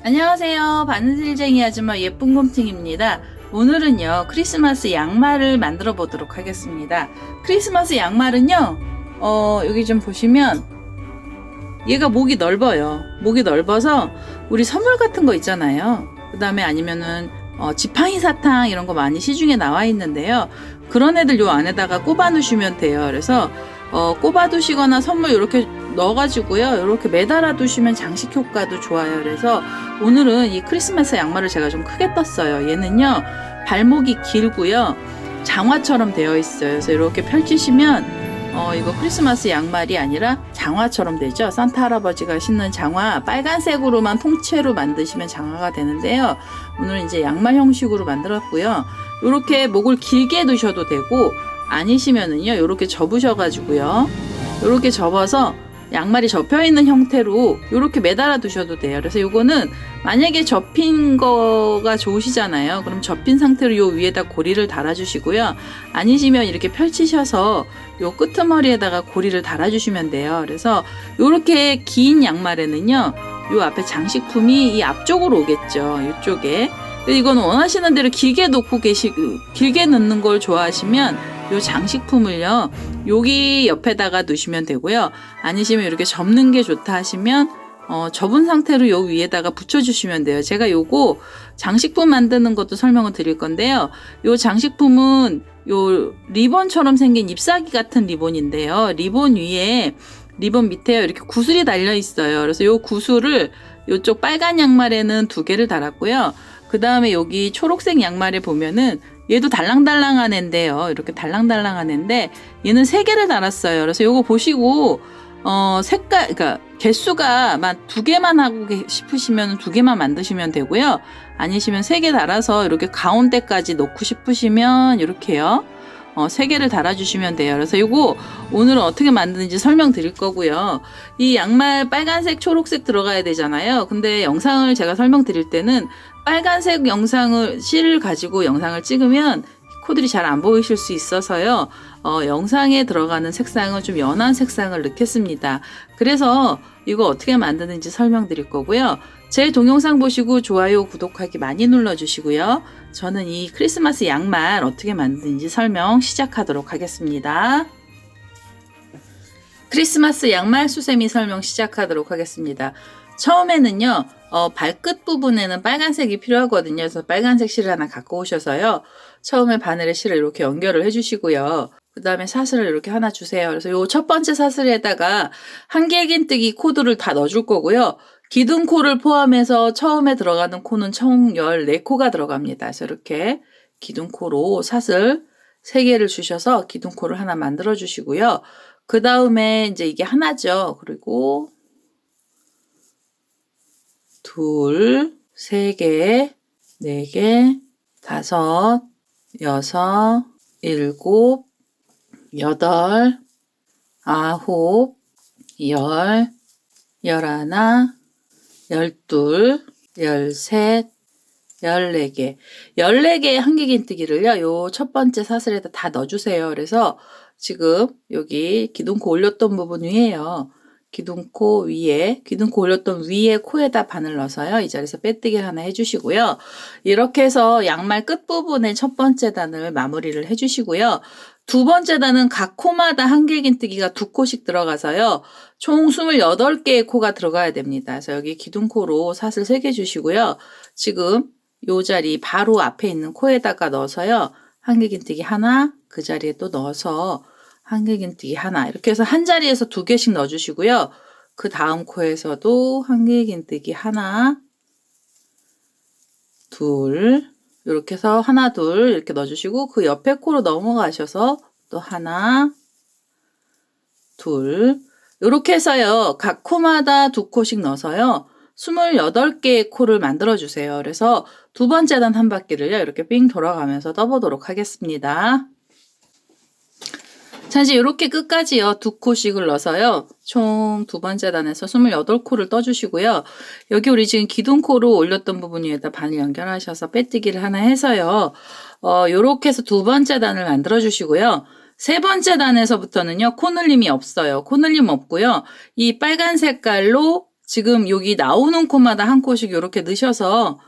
안녕하세요. 바느질쟁이 아줌마 예쁜 곰팅입니다. 오늘은요 크리스마스 양말을 만들어 보도록 하겠습니다. 크리스마스 양말은요 여기 좀 보시면 얘가 목이 넓어요. 목이 넓어서 우리 선물 같은 거 있잖아요. 그 다음에 아니면은 지팡이 사탕 이런 거 많이 시중에 나와 있는데요. 그런 애들 요 안에다가 꼽아 놓으시면 돼요. 그래서 꼽아 두시거나 선물 이렇게 넣어가지고요 이렇게 매달아 두시면 장식 효과도 좋아요. 그래서 오늘은 이 크리스마스 양말을 제가 좀 크게 떴어요. 얘는요 발목이 길고요 장화처럼 되어 있어요. 그래서 이렇게 펼치시면 이거 크리스마스 양말이 아니라 장화처럼 되죠. 산타 할아버지가 신는 장화, 빨간색으로만 통째로 만드시면 장화가 되는데요. 오늘 이제 양말 형식으로 만들었고요. 이렇게 목을 길게 두셔도 되고 아니시면은요 이렇게 접으셔가지고요 이렇게 접어서 양말이 접혀있는 형태로 이렇게 매달아 두셔도 돼요. 그래서 요거는 만약에 접힌 거가 좋으시잖아요. 그럼 접힌 상태로 요 위에다 고리를 달아 주시고요. 아니시면 이렇게 펼치셔서 요 끄트머리에다가 고리를 달아 주시면 돼요. 그래서 요렇게 긴 양말에는요 요 앞에 장식품이 이 앞쪽으로 오겠죠. 이쪽에. 이거는 원하시는 대로 길게 놓고 길게 넣는 걸 좋아하시면 요 장식품을요 여기 옆에다가 놓으시면 되고요. 아니시면 이렇게 접는 게 좋다 하시면 접은 상태로 요 위에다가 붙여주시면 돼요. 제가 요거 장식품 만드는 것도 설명을 드릴 건데요. 요 장식품은 요 리본처럼 생긴 잎사귀 같은 리본인데요. 리본 밑에요 이렇게 구슬이 달려 있어요. 그래서 요 구슬을 요쪽 빨간 양말에는 2개를 달았고요. 그 다음에 여기 초록색 양말에 보면은 얘도 달랑달랑한 애인데요. 이렇게 달랑달랑한 애인데 얘는 3개를 달았어요. 그래서 요거 보시고 그러니까 개수가 2개만 하고 싶으시면 2개만 만드시면 되고요. 아니시면 3개 달아서 이렇게 가운데까지 놓고 싶으시면 이렇게요. 3개를 달아주시면 돼요. 그래서 요거 오늘은 어떻게 만드는지 설명드릴 거고요. 이 양말 빨간색, 초록색 들어가야 되잖아요. 근데 영상을 제가 설명드릴 때는 빨간색 실을 가지고 영상을 찍으면 코들이 잘 안 보이실 수 있어서요. 영상에 들어가는 색상은 좀 연한 색상을 넣겠습니다. 그래서 이거 어떻게 만드는지 설명드릴 거고요. 제 동영상 보시고 좋아요, 구독하기 많이 눌러주시고요. 저는 이 크리스마스 양말 어떻게 만드는지 설명 시작하도록 하겠습니다. 크리스마스 양말 수세미 설명 시작하도록 하겠습니다. 처음에는요 발끝 부분에는 빨간색이 필요하거든요. 그래서 빨간색 실을 하나 갖고 오셔서요 처음에 바늘에 실을 이렇게 연결을 해주시고요. 그 다음에 사슬을 이렇게 하나 주세요. 그래서 요 첫 번째 사슬에다가 한길긴뜨기 코드를 다 넣어줄 거고요. 기둥코를 포함해서 처음에 들어가는 코는 총 14코가 들어갑니다. 그래서 이렇게 기둥코로 사슬 3개를 주셔서 기둥코를 하나 만들어 주시고요. 그 다음에 이제 이게 하나죠. 그리고 2, 3개, 4개, 5, 6, 7, 8, 9, 10, 11, 12, 13, 14개. 14개의 한길긴뜨기를요, 요 첫 번째 사슬에다 다 넣어주세요. 그래서 지금 여기 기둥코 올렸던 부분 위에요. 기둥코 올렸던 위에 코에다 바늘 넣어서요. 이 자리에서 빼뜨기를 하나 해주시고요. 이렇게 해서 양말 끝부분에 첫 번째 단을 마무리를 해주시고요. 두 번째 단은 각 코마다 한길긴뜨기가 2코씩 들어가서요. 총 28개의 코가 들어가야 됩니다. 그래서 여기 기둥코로 사슬 3개 주시고요. 지금 요 자리 바로 앞에 있는 코에다가 넣어서요. 한길긴뜨기 하나, 그 자리에 또 넣어서 한길긴뜨기 하나, 이렇게 해서 한 자리에서 2개씩 넣어주시고요. 그 다음 코에서도 한길긴뜨기 하나, 둘, 이렇게 해서 하나, 둘 이렇게 넣어주시고 그 옆에 코로 넘어가셔서 또 하나, 둘, 이렇게 해서요. 각 코마다 2코씩 넣어서요. 28개의 코를 만들어 주세요. 그래서 두 번째 단 한 바퀴를요. 이렇게 삥 돌아가면서 떠보도록 하겠습니다. 자, 이제 이렇게 끝까지요. 2코씩을 넣어서요. 총 두 번째 단에서 28코를 떠주시고요. 여기 우리 지금 기둥코로 올렸던 부분 위에다 바늘 연결하셔서 빼뜨기를 하나 해서요. 요렇게 해서 두 번째 단을 만들어 주시고요. 세 번째 단에서부터는요, 코늘림이 없어요. 코늘림 없고요. 이 빨간 색깔로 지금 여기 나오는 코마다 한 코씩 요렇게 넣으셔서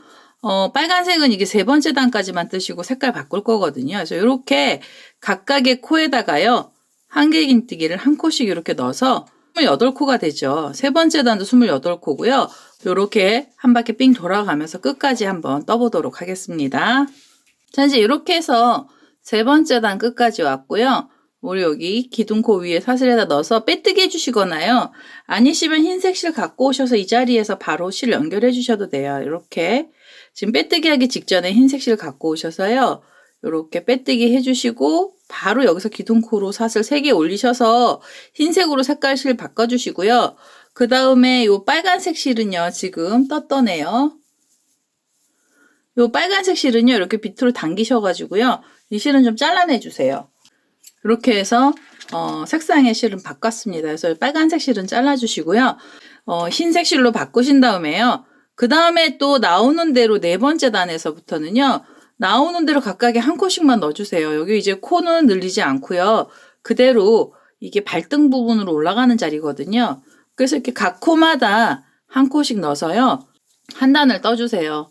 빨간색은 이게 세 번째 단까지만 뜨시고 색깔 바꿀 거거든요. 그래서 요렇게 각각의 코에다가요, 한길긴뜨기를 한 코씩 이렇게 넣어서 28코가 되죠. 세 번째 단도 28코고요. 요렇게 한 바퀴 삥 돌아가면서 끝까지 한번 떠보도록 하겠습니다. 자, 이제 이렇게 해서 세 번째 단 끝까지 왔고요. 우리 여기 기둥코 위에 사슬에다 넣어서 빼뜨기 해주시거나요. 아니시면 흰색 실 갖고 오셔서 이 자리에서 바로 실 연결해 주셔도 돼요. 이렇게 지금 빼뜨기 하기 직전에 흰색 실 갖고 오셔서요. 이렇게 빼뜨기 해주시고 바로 여기서 기둥코로 사슬 3개 올리셔서 흰색으로 색깔 실 바꿔주시고요. 그 다음에 요 빨간색 실은요. 지금 떴더네요. 요 빨간색 실은요. 이렇게 밑으로 당기셔가지고요. 이 실은 좀 잘라내주세요. 이렇게 해서 색상의 실은 바꿨습니다. 그래서 빨간색 실은 잘라주시고요. 흰색 실로 바꾸신 다음에요. 그 다음에 또 나오는 대로 네 번째 단에서부터는요. 나오는 대로 각각의 한 코씩만 넣어주세요. 여기 이제 코는 늘리지 않고요. 그대로 이게 발등 부분으로 올라가는 자리거든요. 그래서 이렇게 각 코마다 한 코씩 넣어서요. 한 단을 떠주세요.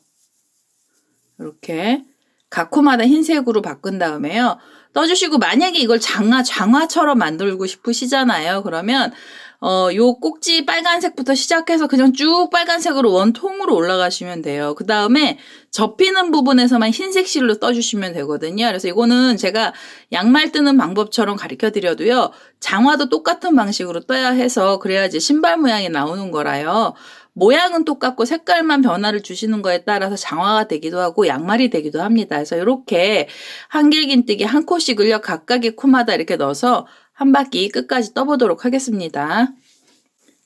이렇게 각 코마다 흰색으로 바꾼 다음에요. 떠주시고 만약에 이걸 장화처럼 만들고 싶으시잖아요. 그러면 요 꼭지 빨간색부터 시작해서 그냥 쭉 빨간색으로 원통으로 올라가시면 돼요. 그 다음에 접히는 부분에서만 흰색 실로 떠주시면 되거든요. 그래서 이거는 제가 양말 뜨는 방법처럼 가르쳐 드려도요. 장화도 똑같은 방식으로 떠야 해서 그래야지 신발 모양이 나오는 거라요. 모양은 똑같고 색깔만 변화를 주시는 거에 따라서 장화가 되기도 하고 양말이 되기도 합니다. 그래서 이렇게 한길긴뜨기 한 코씩을요. 각각의 코마다 이렇게 넣어서 한 바퀴 끝까지 떠보도록 하겠습니다.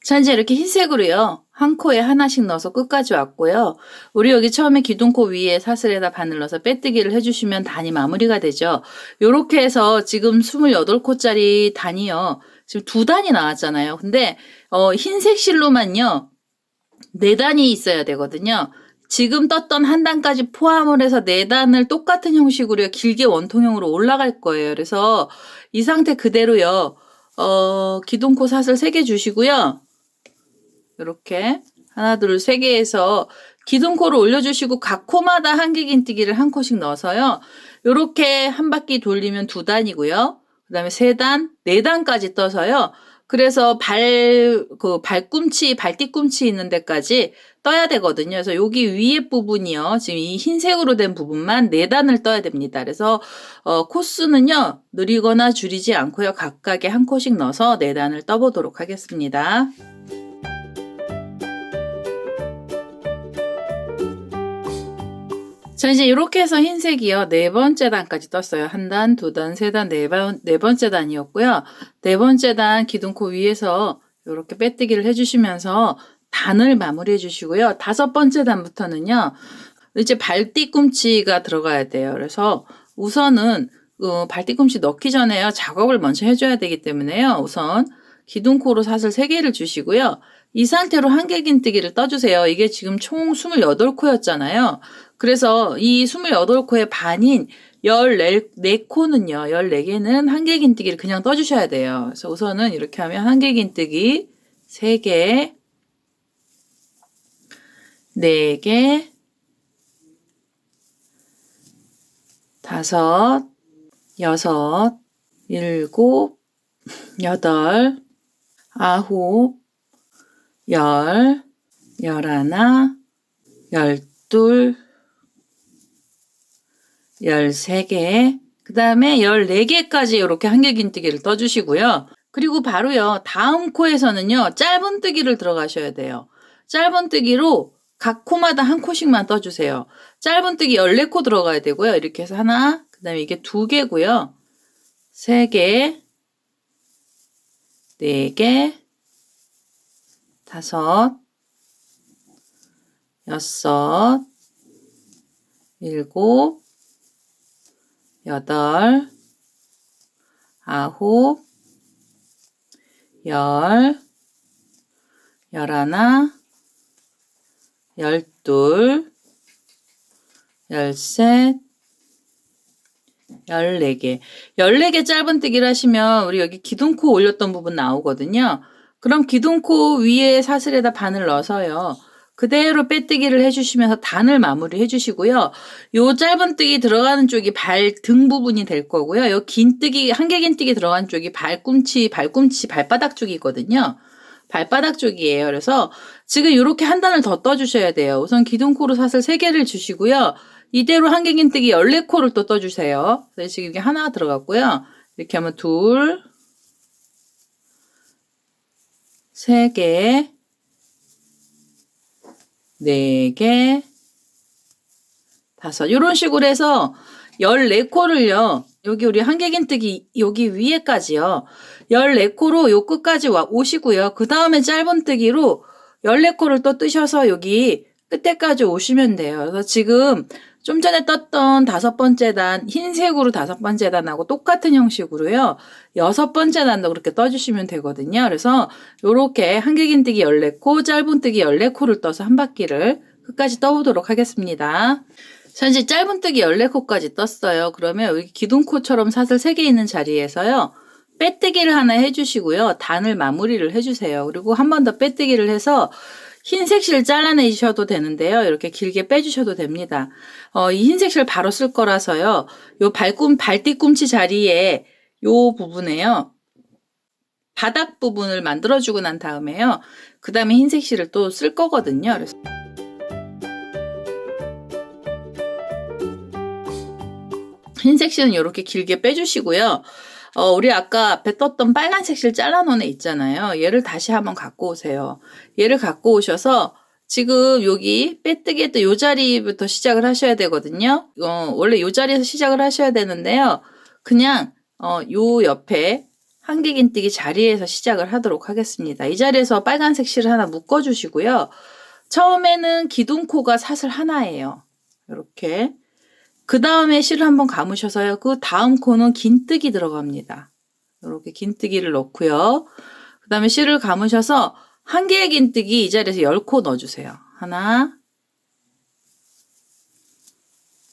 자, 이제 이렇게 흰색으로요. 한 코에 하나씩 넣어서 끝까지 왔고요. 우리 여기 처음에 기둥코 위에 사슬에다 바늘 넣어서 빼뜨기를 해주시면 단이 마무리가 되죠. 요렇게 해서 지금 28코짜리 단이요. 지금 2단이 나왔잖아요. 근데 흰색 실로만요. 4단이 있어야 되거든요. 지금 떴던 한 단까지 포함을 해서 4단을 똑같은 형식으로 길게 원통형으로 올라갈 거예요. 그래서 이 상태 그대로요. 기둥코 사슬 3개 주시고요. 이렇게 하나, 둘, 3개 해서 기둥코를 올려주시고 각 코마다 한길긴뜨기를 한 코씩 넣어서요. 이렇게 한 바퀴 돌리면 2단이고요. 그 다음에 3단, 4단까지 떠서요. 그래서 발뒤꿈치 있는 데까지 떠야 되거든요. 그래서 여기 위에 부분이요. 지금 이 흰색으로 된 부분만 4단을 떠야 됩니다. 그래서 코스는요. 느리거나 줄이지 않고요. 각각의 한 코씩 넣어서 4단을 떠보도록 하겠습니다. 자, 이제 이렇게 해서 흰색이요. 4번째 단까지 떴어요. 1단, 2단, 3단, 4번째 단이었고요. 4번째 단 기둥코 위에서 이렇게 빼뜨기를 해주시면서 단을 마무리해 주시고요. 5번째 단부터는요. 이제 발뒤꿈치가 들어가야 돼요. 그래서 우선은 발뒤꿈치 넣기 전에요. 작업을 먼저 해줘야 되기 때문에요. 우선 기둥코로 사슬 3개를 주시고요. 이 상태로 한길긴뜨기를 떠주세요. 이게 지금 총 28코였잖아요. 그래서 이 28코의 반인 14코는요. 14개는 한길긴뜨기를 그냥 떠주셔야 돼요. 그래서 우선은 이렇게 하면 한길긴뜨기 3개, 4개, 5, 6, 7, 8, 9, 10, 11, 12, 13개, 그 다음에 14개까지 이렇게 한길긴뜨기를 떠주시고요. 그리고 바로요, 다음 코에서는요, 짧은뜨기를 들어가셔야 돼요. 짧은뜨기로 각 코마다 한 코씩만 떠주세요. 짧은뜨기 14코 들어가야 되고요. 이렇게 해서 하나, 그 다음에 이게 2개고요. 3개, 4개, 5, 6, 7, 8, 9, 10, 11, 12, 13, 14개. 14개 짧은뜨기를 하시면 우리 여기 기둥코 올렸던 부분 나오거든요. 그럼 기둥코 위에 사슬에다 바늘 넣어서요. 그대로 빼뜨기를 해주시면서 단을 마무리 해주시고요. 요 짧은뜨기 들어가는 쪽이 등 부분이 될 거고요. 요 긴뜨기, 한길긴뜨기 들어간 쪽이 발꿈치, 발바닥 쪽이거든요. 발바닥 쪽이에요. 그래서 지금 이렇게 한 단을 더 떠주셔야 돼요. 우선 기둥코로 사슬 3개를 주시고요. 이대로 한길긴뜨기 14코를 또 떠주세요. 그래서 지금 이게 하나 들어갔고요. 이렇게 하면 2, 3개, 4개, 5. 이런 식으로 해서 14코를요. 여기 우리 한길긴뜨기 여기 위에까지요. 14코로 요 끝까지 오시고요. 그 다음에 짧은뜨기로 14코를 또 뜨셔서 여기 끝에까지 오시면 돼요. 그래서 지금 좀 전에 떴던 5번째 단, 흰색으로 5번째 단하고 똑같은 형식으로요. 6번째 단도 그렇게 떠주시면 되거든요. 그래서 요렇게 한길긴뜨기 14코, 짧은뜨기 14코를 떠서 한 바퀴를 끝까지 떠보도록 하겠습니다. 자, 이제 짧은뜨기 14코까지 떴어요. 그러면 여기 기둥코처럼 사슬 3개 있는 자리에서요. 빼뜨기를 하나 해주시고요. 단을 마무리를 해주세요. 그리고 한 번 더 빼뜨기를 해서 흰색 실 잘라내셔도 되는데요. 이렇게 길게 빼주셔도 됩니다. 이 흰색 실 바로 쓸 거라서요. 요 발뒤꿈치 자리에 요 부분에요. 바닥 부분을 만들어주고 난 다음에요. 그 다음에 흰색 실을 또 쓸 거거든요. 그래서 흰색 실은 이렇게 길게 빼주시고요. 우리 아까 앞에 떴던 빨간색 실 잘라놓은 애 있잖아요. 얘를 다시 한번 갖고 오세요. 얘를 갖고 오셔서 지금 여기 빼뜨기 했던 요 자리부터 시작을 하셔야 되거든요. 원래 요 자리에서 시작을 하셔야 되는데요. 그냥 요 옆에 한길긴뜨기 자리에서 시작을 하도록 하겠습니다. 이 자리에서 빨간색 실을 하나 묶어주시고요. 처음에는 기둥코가 사슬 하나예요. 이렇게. 그 다음에 실을 한번 감으셔서요. 그 다음 코는 긴뜨기 들어갑니다. 이렇게 긴뜨기를 넣고요. 그 다음에 실을 감으셔서 한 개의 긴뜨기 이 자리에서 10코 넣어주세요. 하나,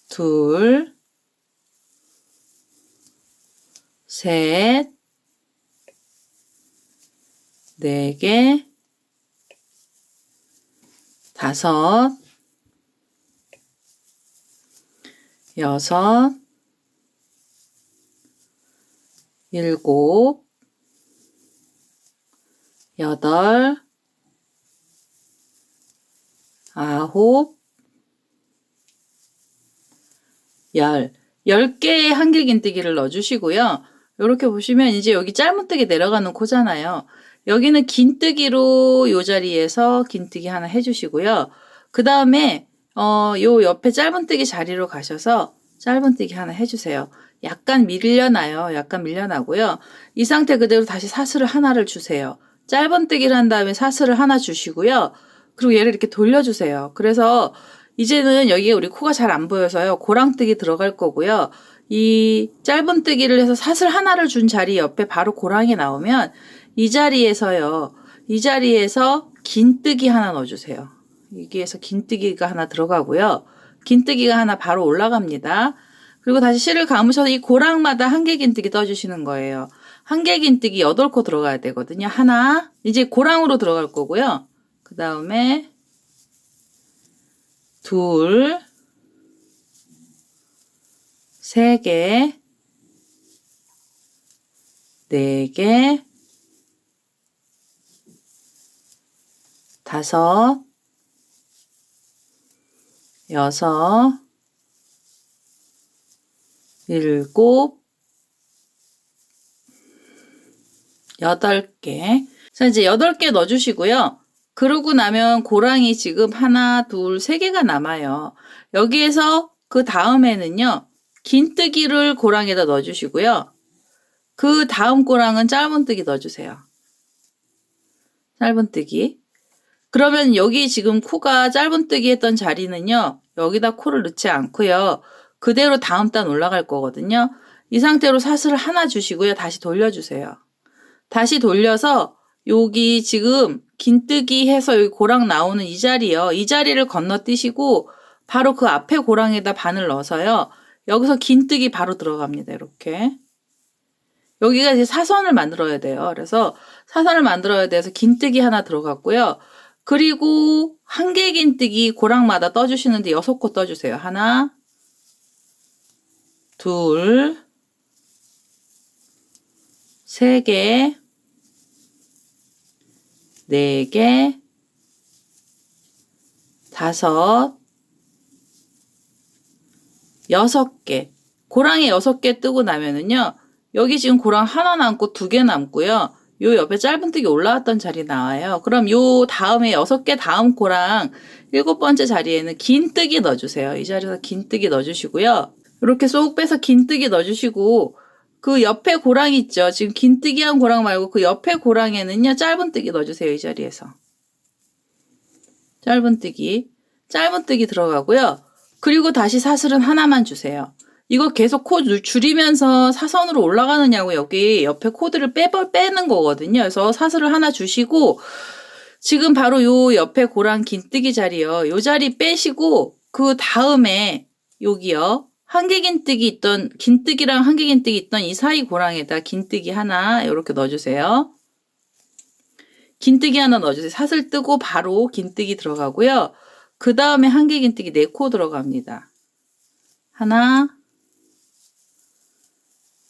둘, 셋, 4개, 5, 6, 7, 8, 9, 10. 10개의 한길긴뜨기를 넣어주시고요. 이렇게 보시면 이제 여기 짧은뜨기 내려가는 코잖아요. 여기는 긴뜨기로 요 자리에서 긴뜨기 하나 해주시고요. 그 다음에 요 옆에 짧은뜨기 자리로 가셔서 짧은뜨기 하나 해주세요. 약간 밀려나요. 약간 밀려나고요. 이 상태 그대로 다시 사슬을 하나를 주세요. 짧은뜨기를 한 다음에 사슬을 하나 주시고요. 그리고 얘를 이렇게 돌려주세요. 그래서 이제는 여기에 우리 코가 잘 안 보여서요. 고랑뜨기 들어갈 거고요. 이 짧은뜨기를 해서 사슬 하나를 준 자리 옆에 바로 고랑이 나오면 이 자리에서요. 이 자리에서 긴뜨기 하나 넣어주세요. 여기에서 긴뜨기가 하나 들어가고요. 긴뜨기가 하나 바로 올라갑니다. 그리고 다시 실을 감으셔서 이 고랑마다 한 개 긴뜨기 떠주시는 거예요. 한 개 긴뜨기 8코 들어가야 되거든요. 하나, 이제 고랑으로 들어갈 거고요. 그 다음에 둘, 3개, 4개, 5, 6, 7, 8개. 자, 이제 8개 넣어주시고요. 그러고 나면 고랑이 지금 하나, 둘, 3개가 남아요. 여기에서 그 다음에는요. 긴뜨기를 고랑에다 넣어주시고요. 그 다음 고랑은 짧은뜨기 넣어주세요. 짧은뜨기. 그러면 여기 지금 코가 짧은뜨기 했던 자리는요. 여기다 코를 넣지 않고요. 그대로 다음 단 올라갈 거거든요. 이 상태로 사슬을 하나 주시고요. 다시 돌려주세요. 다시 돌려서 여기 지금 긴뜨기 해서 여기 고랑 나오는 이 자리요. 이 자리를 건너뛰시고 바로 그 앞에 고랑에다 바늘 넣어서요. 여기서 긴뜨기 바로 들어갑니다. 이렇게. 여기가 이제 사선을 만들어야 돼요. 그래서 사선을 만들어야 돼서 긴뜨기 하나 들어갔고요. 그리고 한 개 긴뜨기 고랑마다 떠주시는데 6코 떠주세요. 하나, 둘, 세 개, 네 개, 다섯, 6개. 고랑이 6개 뜨고 나면은요. 여기 지금 고랑 하나 남고 2개 남고요. 요 옆에 짧은뜨기 올라왔던 자리 나와요. 그럼 요 다음에 6개 다음 고랑 7번째 자리에는 긴뜨기 넣어주세요. 이 자리에서 긴뜨기 넣어주시고요. 이렇게 쏙 빼서 긴뜨기 넣어주시고 그 옆에 고랑 있죠. 지금 긴뜨기한 고랑 말고 그 옆에 고랑에는요. 짧은뜨기 넣어주세요. 이 자리에서. 짧은뜨기 들어가고요. 그리고 다시 사슬은 하나만 주세요. 이거 계속 코 줄이면서 사선으로 올라가느냐고 여기 옆에 코드를 빼는 거거든요. 그래서 사슬을 하나 주시고 지금 바로 요 옆에 고랑 긴뜨기 자리요. 요 자리 빼시고 그 다음에 여기요. 한 개 긴뜨기 있던 긴뜨기랑 한 개 긴뜨기 있던 이 사이 고랑에다 긴뜨기 하나 이렇게 넣어주세요. 긴뜨기 하나 넣어주세요. 사슬 뜨고 바로 긴뜨기 들어가고요. 그 다음에 한 개 긴뜨기 4코 들어갑니다. 하나,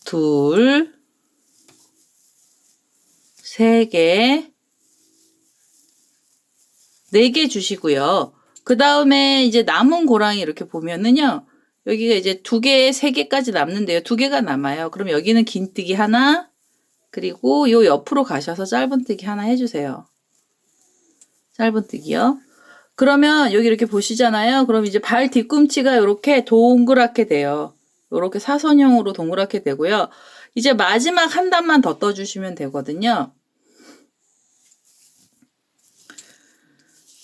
둘, 세 개, 4개 주시고요. 그 다음에 이제 남은 고랑이 이렇게 보면은요. 여기가 이제 2개, 3개까지 남는데요. 2개가 남아요. 그럼 여기는 긴뜨기 하나, 그리고 요 옆으로 가셔서 짧은뜨기 하나 해주세요. 짧은뜨기요. 그러면 여기 이렇게 보시잖아요. 그럼 이제 발 뒤꿈치가 이렇게 동그랗게 돼요. 이렇게 사선형으로 동그랗게 되고요. 이제 마지막 한 단만 더 떠주시면 되거든요.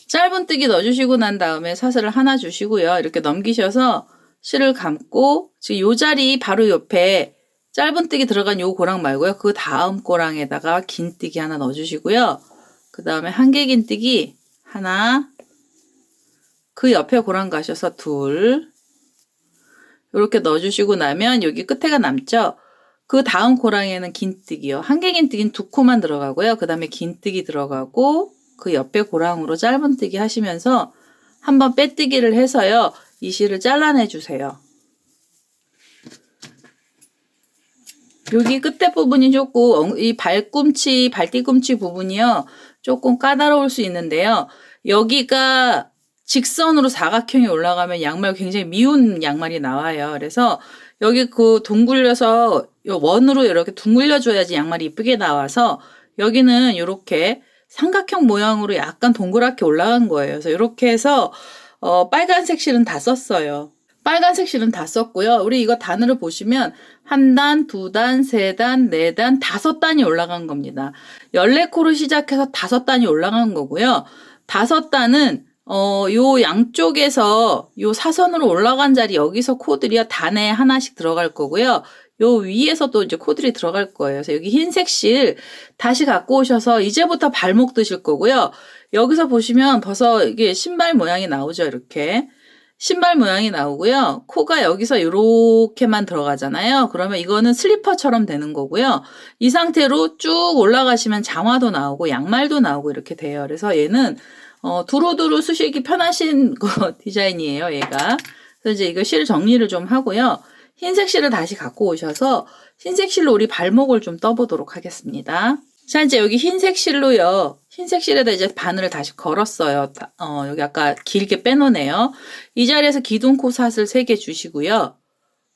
짧은뜨기 넣어주시고 난 다음에 사슬을 하나 주시고요. 이렇게 넘기셔서 실을 감고 지금 요 자리 바로 옆에 짧은뜨기 들어간 요 고랑 말고요. 그 다음 고랑에다가 긴뜨기 하나 넣어주시고요. 그 다음에 한 개 긴뜨기 하나, 그 옆에 고랑 가셔서 둘, 이렇게 넣어주시고 나면 여기 끝에가 남죠. 그 다음 고랑에는 긴뜨기요. 한 개 긴뜨기는 2코만 들어가고요. 그 다음에 긴뜨기 들어가고 그 옆에 고랑으로 짧은뜨기 하시면서 한번 빼뜨기를 해서요. 이 실을 잘라내 주세요. 여기 끝에 부분이 조금 이 발뒤꿈치 부분이요. 조금 까다로울 수 있는데요. 여기가 직선으로 사각형이 올라가면 양말 굉장히 미운 양말이 나와요. 그래서 여기 그 둥글려서 원으로 이렇게 둥글려 줘야지 양말이 이쁘게 나와서 여기는 이렇게 삼각형 모양으로 약간 동그랗게 올라간 거예요. 그래서 이렇게 해서 빨간색 실은 다 썼어요. 빨간색 실은 다 썼고요. 우리 이거 단으로 보시면 한 단, 2단, 3단, 4단, 5단이 올라간 겁니다. 14코로 시작해서 5단이 올라간 거고요. 5단은 요 양쪽에서 요 사선으로 올라간 자리 여기서 코들이요 단에 하나씩 들어갈 거고요. 요 위에서도 이제 코들이 들어갈 거예요. 그래서 여기 흰색 실 다시 갖고 오셔서 이제부터 발목 뜨실 거고요. 여기서 보시면 벌써 이게 신발 모양이 나오죠. 이렇게. 신발 모양이 나오고요. 코가 여기서 이렇게만 들어가잖아요. 그러면 이거는 슬리퍼처럼 되는 거고요. 이 상태로 쭉 올라가시면 장화도 나오고 양말도 나오고 이렇게 돼요. 그래서 얘는 두루두루 쓰시기 편하신 디자인이에요. 얘가. 그래서 이제 이거 실 정리를 좀 하고요. 흰색 실을 다시 갖고 오셔서 흰색 실로 우리 발목을 좀 떠보도록 하겠습니다. 자, 이제 여기 흰색 실로요. 흰색 실에다 이제 바늘을 다시 걸었어요. 여기 아까 길게 빼놓네요. 이 자리에서 기둥코 사슬 3개 주시고요.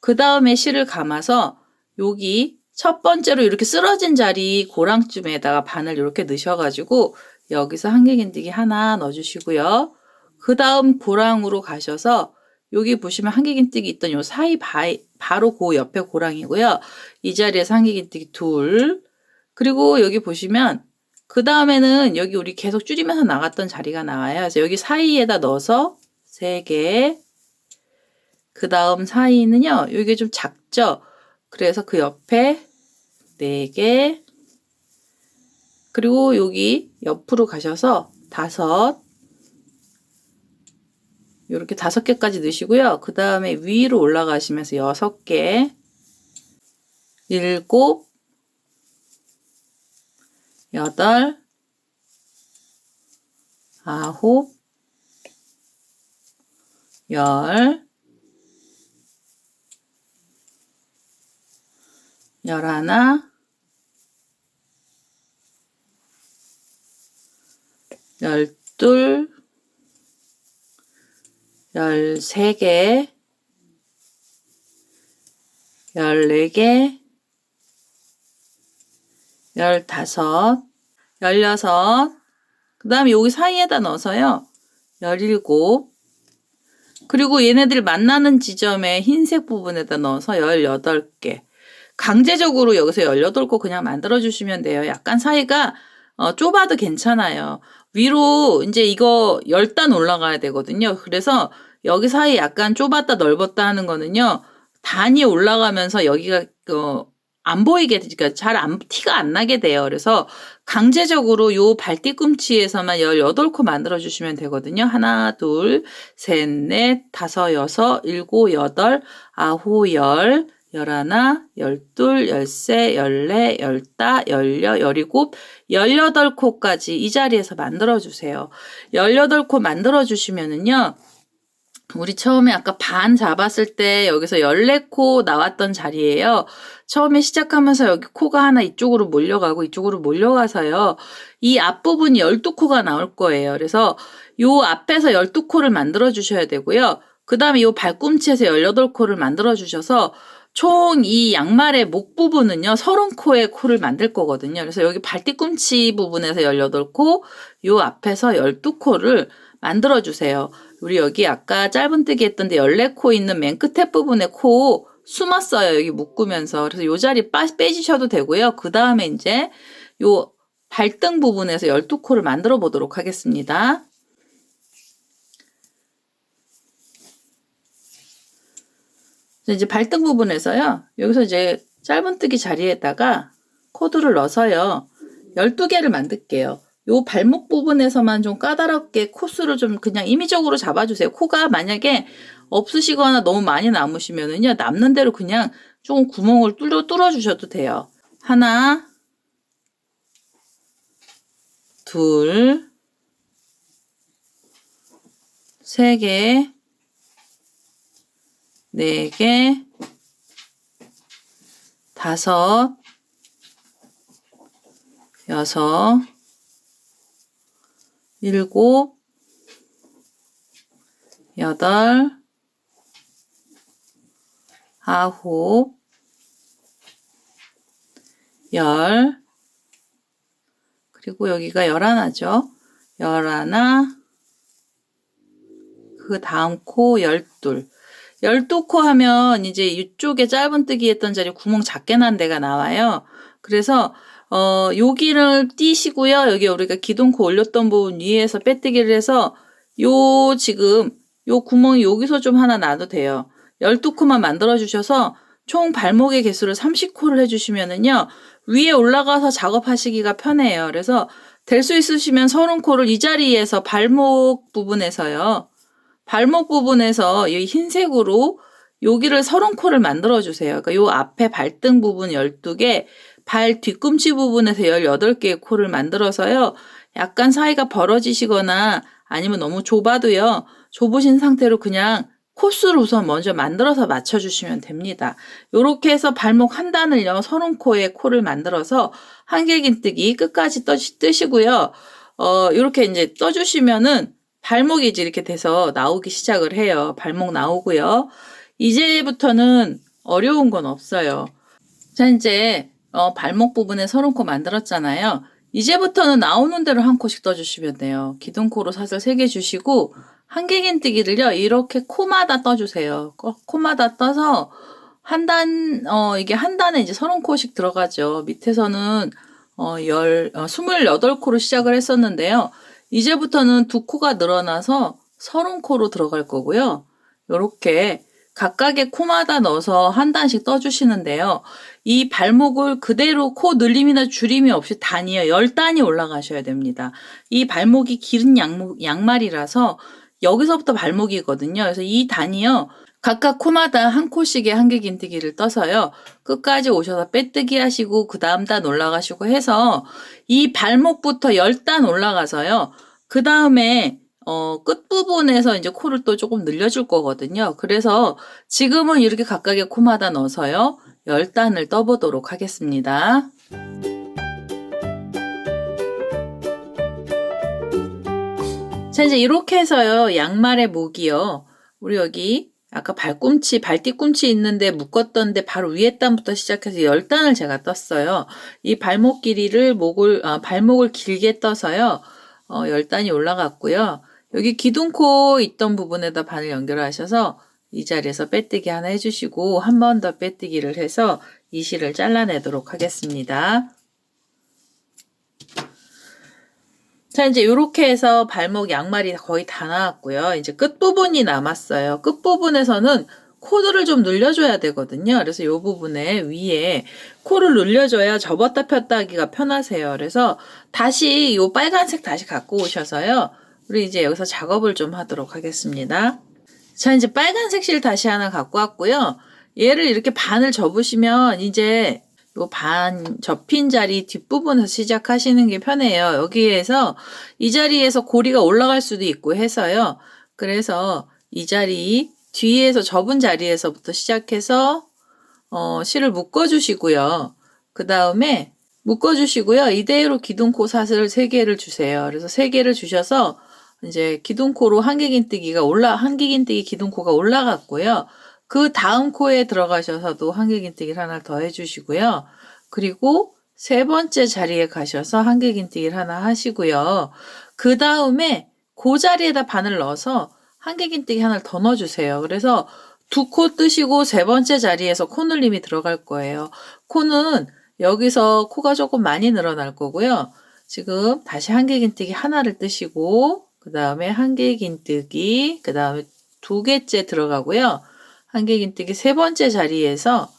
그 다음에 실을 감아서 여기 첫 번째로 이렇게 쓰러진 자리 고랑쯤에다가 바늘 이렇게 넣으셔가지고 여기서 한 개 긴뜨기 하나 넣어주시고요. 그 다음 고랑으로 가셔서 여기 보시면 한 개 긴뜨기 있던 요 사이 바로 그 옆에 고랑이고요. 이 자리에서 한 개 긴뜨기 둘. 그리고 여기 보시면 그 다음에는 여기 우리 계속 줄이면서 나갔던 자리가 나와요. 그래서 여기 사이에다 넣어서 3개. 그 다음 사이는요. 여기 좀 작죠. 그래서 그 옆에 4개. 그리고 여기 옆으로 가셔서 5. 이렇게 5개까지 넣으시고요. 그 다음에 위로 올라가시면서 6개, 7, 8, 9, 10, 11, 12, 13개, 14개, 15, 16, 그 다음에 여기 사이에다 넣어서요. 17, 그리고 얘네들 만나는 지점에 흰색 부분에다 넣어서 18개. 강제적으로 여기서 18코 그냥 만들어주시면 돼요. 약간 사이가 좁아도 괜찮아요. 위로 이제 이거 10단 올라가야 되거든요. 그래서 여기 사이 약간 좁았다 넓었다 하는 거는요. 단이 올라가면서 여기가 안 보이게, 그러니까 티가 안 나게 돼요. 그래서 강제적으로 요 발뒤꿈치에서만 18코 만들어주시면 되거든요. 하나, 둘, 셋, 넷, 다섯, 여섯, 일곱, 여덟, 아홉, 열, 11, 12, 13, 14, 15, 16, 17, 18코까지 이 자리에서 만들어주세요. 18코 만들어주시면은요, 우리 처음에 아까 반 잡았을 때 여기서 14코 나왔던 자리예요. 처음에 시작하면서 여기 코가 하나 이쪽으로 몰려가고 이쪽으로 몰려가서요. 이 앞부분이 12코가 나올 거예요. 그래서 요 앞에서 12코를 만들어 주셔야 되고요. 그 다음에 요 발꿈치에서 18코를 만들어 주셔서 총 이 양말의 목 부분은요, 30코의 코를 만들 거거든요. 그래서 여기 발뒤꿈치 부분에서 18코, 요 앞에서 12코를 만들어 주세요. 우리 여기 아까 짧은뜨기 했던데 14코 있는 맨 끝에 부분에 코 숨었어요. 여기 묶으면서. 그래서 요 자리 빼주셔도 되고요. 그 다음에 이제 요 발등 부분에서 12코를 만들어 보도록 하겠습니다. 이제 발등 부분에서요. 여기서 이제 짧은뜨기 자리에다가 코드를 넣어서요. 12개를 만들게요. 요 발목 부분에서만 좀 까다롭게 코수를 좀 그냥 임의적으로 잡아주세요. 코가 만약에 없으시거나 너무 많이 남으시면은요, 남는 대로 그냥 조금 구멍을 뚫어주셔도 돼요. 하나, 둘, 세 개, 4개, 5, 6, 7, 8, 9, 10, 그리고 여기가 11죠. 11, 그 다음 코 12. 12코 하면 이제 이쪽에 짧은뜨기 했던 자리 구멍 작게 난 데가 나와요. 그래서 여기를 띄시고요. 여기 우리가 기둥코 올렸던 부분 위에서 빼뜨기를 해서 지금 요 구멍이 여기서 좀 하나 놔도 돼요. 12코만 만들어 주셔서 총 발목의 개수를 30코를 해주시면은요. 위에 올라가서 작업하시기가 편해요. 그래서 될 수 있으시면 30코를 이 자리에서 발목 부분에서요. 발목 부분에서 이 흰색으로 여기를 30코를 만들어 주세요. 그러니까 요 앞에 발등 부분 12개, 발 뒤꿈치 부분에서 18개의 코를 만들어서요. 약간 사이가 벌어지시거나 아니면 너무 좁아도요. 좁으신 상태로 그냥 코수를 우선 먼저 만들어서 맞춰주시면 됩니다. 요렇게 해서 발목 한 단을요. 30코의 코를 만들어서 한길긴뜨기 끝까지 뜨시고요. 요렇게 이제 떠주시면은 발목이 이제 이렇게 돼서 나오기 시작을 해요. 발목 나오고요. 이제부터는 어려운 건 없어요. 자, 이제 발목 부분에 30코 만들었잖아요. 이제부터는 나오는 대로 한 코씩 떠주시면 돼요. 기둥코로 사슬 3개 주시고 한길긴뜨기를요. 이렇게 코마다 떠주세요. 코마다 떠서 이게 한 단에 이제 30코씩 들어가죠. 밑에서는 28코로 시작을 했었는데요. 이제부터는 2코가 늘어나서 30코로 들어갈 거고요. 요렇게 각각의 코마다 넣어서 한 단씩 떠주시는데요. 이 발목을 그대로 코 늘림이나 줄임이 없이 단이요. 10단이 올라가셔야 됩니다. 이 발목이 긴 양말이라서 여기서부터 발목이거든요. 그래서 이 단이요. 각각 코마다 한 코씩의 한길긴뜨기를 떠서요. 끝까지 오셔서 빼뜨기 하시고 그 다음 단 올라가시고 해서 이 발목부터 10단 올라가서요. 그 다음에 끝부분에서 이제 코를 또 조금 늘려줄 거거든요. 그래서 지금은 이렇게 각각의 코마다 넣어서요. 10단을 떠보도록 하겠습니다. 자, 이제 이렇게 해서요. 양말의 목이요. 우리 여기 아까 발뒤꿈치 있는데 묶었던데 바로 위에 단부터 시작해서 10단을 제가 떴어요. 이 발목 길이를 발목을 길게 떠서요. 10단이 올라갔고요. 여기 기둥코 있던 부분에다 바늘 연결하셔서 이 자리에서 빼뜨기 하나 해주시고 한 번 더 빼뜨기를 해서 이 실을 잘라내도록 하겠습니다. 자, 이제 이렇게 해서 발목 양말이 거의 다 나왔고요. 이제 끝부분이 남았어요. 끝부분에서는 코를 좀 늘려줘야 되거든요. 그래서 이 부분에 위에 코를 늘려줘야 접었다 폈다 하기가 편하세요. 그래서 다시 이 빨간색 다시 갖고 오셔서요. 우리 이제 여기서 작업을 좀 하도록 하겠습니다. 자, 이제 빨간색 실 다시 하나 갖고 왔고요. 얘를 이렇게 반을 접으시면 이제 요 반 접힌 자리 뒷부분에서 시작하시는 게 편해요. 여기에서 이 자리에서 고리가 올라갈 수도 있고 해서요. 그래서 이 자리 뒤에서 접은 자리에서부터 시작해서 실을 묶어주시고요. 그 다음에 묶어주시고요. 이대로 기둥코 사슬을 3개를 주세요. 그래서 3개를 주셔서 이제 기둥코로 한길긴뜨기 기둥코가 올라갔고요. 그 다음 코에 들어가셔서도 한길긴뜨기를 하나 더 해주시고요. 그리고 3번째 자리에 가셔서 한길긴뜨기를 하나 하시고요. 그 다음에 그 자리에다 바늘 넣어서 한길긴뜨기 하나를 더 넣어주세요. 그래서 2코 뜨시고 3번째 자리에서 코늘림이 들어갈 거예요. 코는 여기서 코가 조금 많이 늘어날 거고요. 지금 다시 한길긴뜨기 하나를 뜨시고 그 다음에 한길긴뜨기 그 다음에 2개째 들어가고요. 한길긴뜨기 3번째 자리에서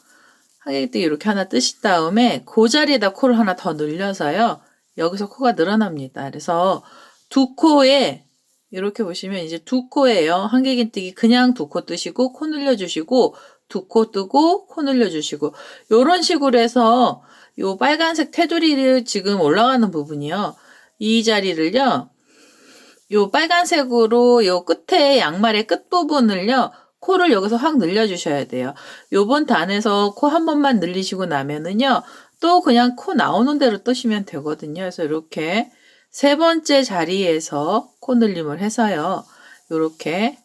한길긴뜨기 이렇게 하나 뜨신 다음에 그 자리에다 코를 하나 더 늘려서요. 여기서 코가 늘어납니다. 그래서 2코에 이렇게 보시면 이제 2코예요. 한길긴뜨기 그냥 2코 뜨시고 코 늘려주시고 2코 뜨고 코 늘려주시고 이런 식으로 해서 요 빨간색 테두리를 지금 올라가는 부분이요. 이 자리를요. 요 빨간색으로 요 끝에 양말의 끝부분을요. 코를 여기서 확 늘려주셔야 돼요. 요번 단에서 코 한 번만 늘리시고 나면은요. 또 그냥 코 나오는 대로 뜨시면 되거든요. 그래서 이렇게 3번째 자리에서 코 늘림을 해서요. 요렇게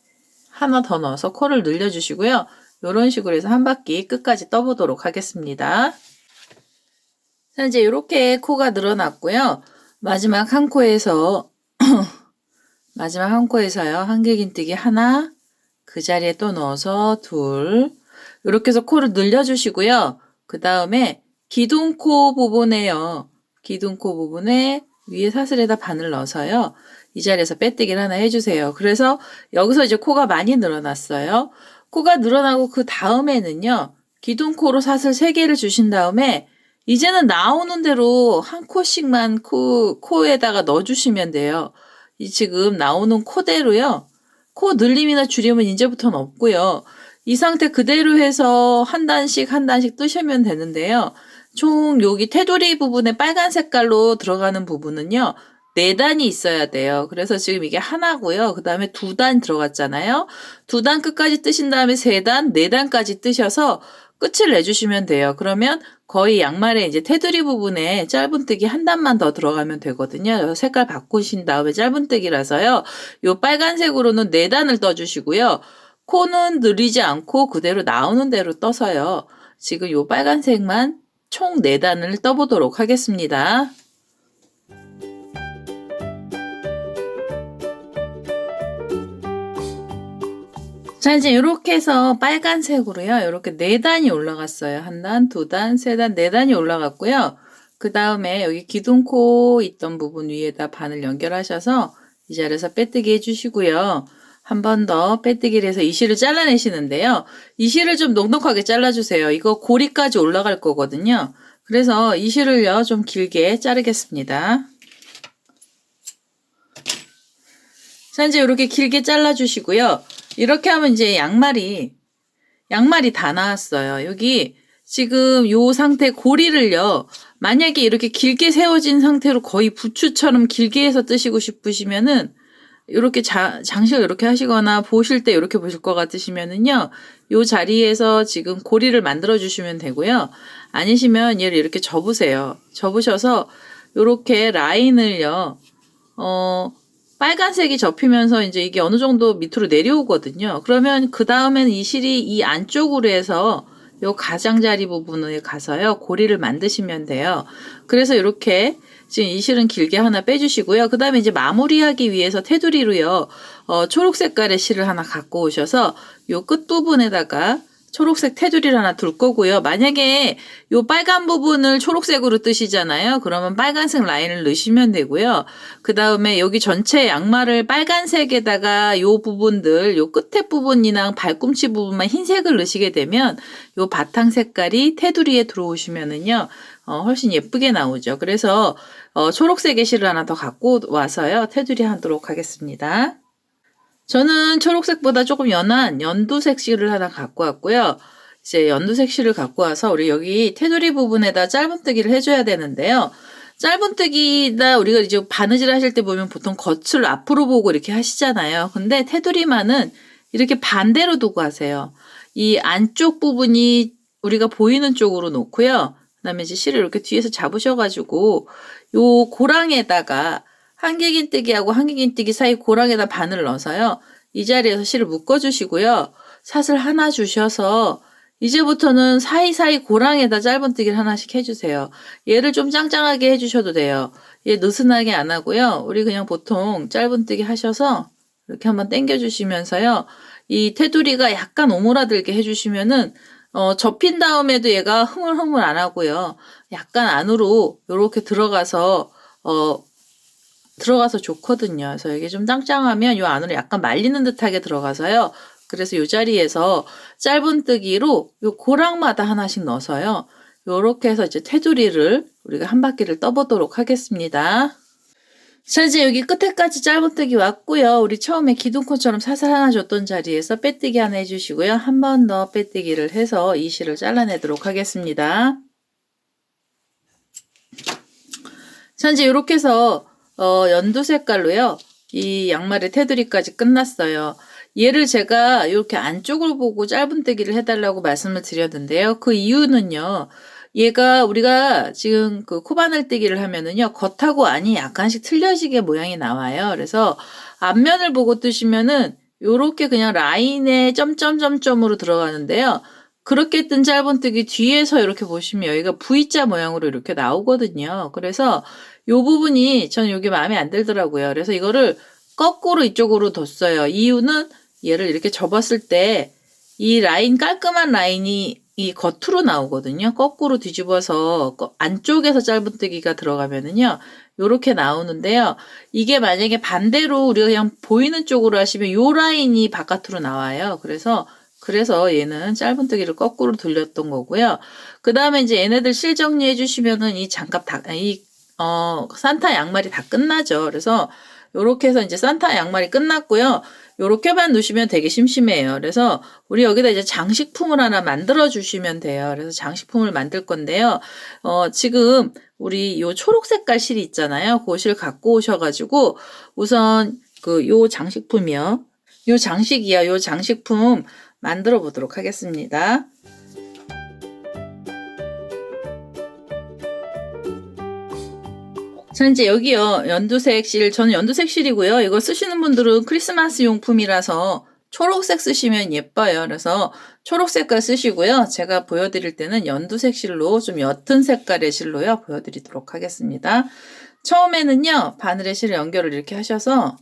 하나 더 넣어서 코를 늘려주시고요. 요런 식으로 해서 한 바퀴 끝까지 떠보도록 하겠습니다. 자, 이제 이렇게 코가 늘어났고요. 마지막 한 코에서요. 한길긴뜨기 하나, 그 자리에 또 넣어서 2, 이렇게 해서 코를 늘려주시고요. 그 다음에 기둥코 부분에요. 기둥코 부분에 위에 사슬에다 바늘 넣어서요. 이 자리에서 빼뜨기를 하나 해주세요. 그래서 여기서 이제 코가 많이 늘어났어요. 코가 늘어나고 그 다음에는요. 기둥코로 사슬 3개를 주신 다음에 이제는 나오는 대로 한 코씩만 코에다가 넣어주시면 돼요. 이 지금 나오는 코대로요. 코 늘림이나 줄임은 이제부터는 없고요. 이 상태 그대로 해서 한 단씩 뜨시면 되는데요. 총 여기 테두리 부분에 빨간 색깔로 들어가는 부분은요. 4단이 있어야 돼요. 그래서 지금 이게 하나고요. 그 다음에 2단 들어갔잖아요. 2단 끝까지 뜨신 다음에 3단, 4단까지 뜨셔서 끝을 내주시면 돼요. 그러면 거의 양말에 이제 테두리 부분에 짧은뜨기 한 단만 더 들어가면 되거든요. 색깔 바꾸신 다음에 짧은뜨기라서요. 요 빨간색으로는 4단을 떠주시고요. 코는 늘리지 않고 그대로 나오는 대로 떠서요. 지금 요 빨간색만 총 4단을 떠보도록 하겠습니다. 자, 이제 이렇게 해서 빨간색으로요. 이렇게 4단이 올라갔어요. 1단, 2단, 3단, 4단이 올라갔고요. 그 다음에 여기 기둥코 있던 부분 위에다 바늘 연결하셔서 이 자리에서 빼뜨기 해주시고요. 한 번 더 빼뜨기를 해서 이 실을 잘라내시는데요. 이 실을 좀 넉넉하게 잘라주세요. 이거 고리까지 올라갈 거거든요. 그래서 이 실을요. 좀 길게 자르겠습니다. 자, 이제 이렇게 길게 잘라주시고요. 이렇게 하면 이제 양말이 다 나왔어요. 여기 지금 요 상태 고리를요. 만약에 이렇게 길게 세워진 상태로 거의 부추처럼 길게 해서 뜨시고 싶으시면은 이렇게 장식을 이렇게 하시거나 보실 때 이렇게 보실 것 같으시면은요. 요 자리에서 지금 고리를 만들어 주시면 되고요. 아니시면 얘를 이렇게 접으세요. 접으셔서 요렇게 라인을요. 빨간색이 접히면서 이제 이게 어느 정도 밑으로 내려오거든요. 그러면 그 다음엔 이 실이 이 안쪽으로 해서 요 가장자리 부분에 가서요. 고리를 만드시면 돼요. 그래서 이렇게 지금 이 실은 길게 하나 빼주시고요. 그 다음에 이제 마무리하기 위해서 테두리로요. 초록 색깔의 실을 하나 갖고 오셔서 요 끝부분에다가 초록색 테두리를 하나 둘 거고요. 만약에 요 빨간 부분을 초록색으로 뜨시잖아요. 그러면 빨간색 라인을 넣으시면 되고요. 그 다음에 여기 전체 양말을 빨간색에다가 요 부분들, 요 끝에 부분이랑 발꿈치 부분만 흰색을 넣으시게 되면 요 바탕 색깔이 테두리에 들어오시면은요. 훨씬 예쁘게 나오죠. 그래서 초록색의 실을 하나 더 갖고 와서요. 테두리 하도록 하겠습니다. 저는 초록색보다 조금 연한 연두색 실을 하나 갖고 왔고요. 이제 연두색 실을 갖고 와서 우리 여기 테두리 부분에다 짧은뜨기를 해줘야 되는데요. 짧은뜨기나 우리가 이제 바느질 하실 때 보면 보통 겉을 앞으로 보고 이렇게 하시잖아요. 근데 테두리만은 이렇게 반대로 두고 하세요. 이 안쪽 부분이 우리가 보이는 쪽으로 놓고요. 그다음에 이제 실을 이렇게 뒤에서 잡으셔가지고 요 고랑에다가 한길긴뜨기하고 한길긴뜨기 사이 고랑에다 바늘을 넣어서요. 이 자리에서 실을 묶어주시고요. 사슬 하나 주셔서 이제부터는 사이사이 고랑에다 짧은뜨기를 하나씩 해주세요. 얘를 좀 짱짱하게 해주셔도 돼요. 얘 느슨하게 안 하고요. 우리 그냥 보통 짧은뜨기 하셔서 이렇게 한번 당겨주시면서요. 이 테두리가 약간 오므라들게 해주시면은 접힌 다음에도 얘가 흐물흐물 안 하고요. 약간 안으로 이렇게 들어가서 좋거든요. 그래서 이게 좀 짱짱하면 요 안으로 약간 말리는 듯하게 들어가서요. 그래서 요 자리에서 짧은뜨기로 요 고랑마다 하나씩 넣어서요. 요렇게 해서 이제 테두리를 우리가 한 바퀴를 떠보도록 하겠습니다. 자, 이제 여기 끝에까지 짧은뜨기 왔고요. 우리 처음에 기둥코처럼 사슬 하나 줬던 자리에서 빼뜨기 하나 해주시고요. 한 번 더 빼뜨기를 해서 이 실을 잘라내도록 하겠습니다. 자, 이제 이렇게 해서 연두 색깔로요. 이 양말의 테두리까지 끝났어요. 얘를 제가 이렇게 안쪽을 보고 짧은뜨기를 해달라고 말씀을 드렸는데요. 그 이유는요. 얘가 우리가 지금 그 코바늘뜨기를 하면은요. 겉하고 안이 약간씩 틀려지게 모양이 나와요. 그래서 앞면을 보고 뜨시면은 요렇게 그냥 라인에 점점점점으로 들어가는데요. 그렇게 뜬 짧은뜨기 뒤에서 이렇게 보시면 여기가 V자 모양으로 이렇게 나오거든요. 그래서 요 부분이 저는 여기 마음에 안 들더라고요. 그래서 이거를 거꾸로 이쪽으로 뒀어요. 이유는 얘를 이렇게 접었을 때 이 라인, 깔끔한 라인이 이 겉으로 나오거든요. 거꾸로 뒤집어서 안쪽에서 짧은뜨기가 들어가면은요. 요렇게 나오는데요. 이게 만약에 반대로 우리가 그냥 보이는 쪽으로 하시면 요 라인이 바깥으로 나와요. 그래서 얘는 짧은뜨기를 거꾸로 돌렸던 거고요. 그 다음에 이제 얘네들 실 정리해 주시면은 이 장갑 산타 양말이 다 끝나죠. 그래서 요렇게 해서 이제 산타 양말이 끝났고요. 요렇게만 놓으시면 되게 심심해요. 그래서 우리 여기다 이제 장식품을 하나 만들어 주시면 돼요. 그래서 장식품을 만들 건데요. 지금 우리 요 초록 색깔 실이 있잖아요. 그 실 갖고 오셔가지고 우선 요 장식품이요. 요 장식이요. 요 장식품 만들어 보도록 하겠습니다. 자, 이제 여기요. 연두색 실, 저는 연두색 실이고요. 이거 쓰시는 분들은 크리스마스 용품이라서 초록색 쓰시면 예뻐요. 그래서 초록색깔 쓰시고요. 제가 보여드릴 때는 연두색 실로 좀 옅은 색깔의 실로요. 보여드리도록 하겠습니다. 처음에는요. 바늘의 실을 연결을 이렇게 하셔서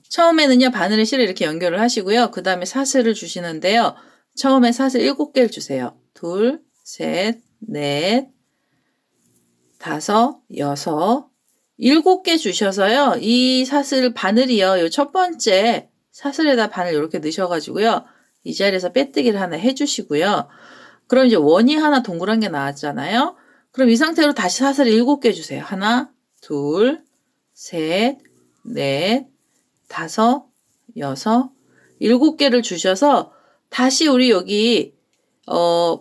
바늘의 실을 이렇게 연결을 하시고요. 그 다음에 사슬을 주시는데요. 처음에 사슬 7개를 주세요. 2, 3, 4, 5, 6, 7개 주셔서요. 이 사슬 바늘이요. 요 첫 번째 사슬에다 바늘 이렇게 넣으셔가지고요. 이 자리에서 빼뜨기를 하나 해주시고요. 그럼 이제 원이 하나 동그란 게 나왔잖아요. 그럼 이 상태로 다시 사슬 7개 주세요. 하나, 둘, 셋, 넷, 다섯, 6, 7개를 주셔서 다시 우리 여기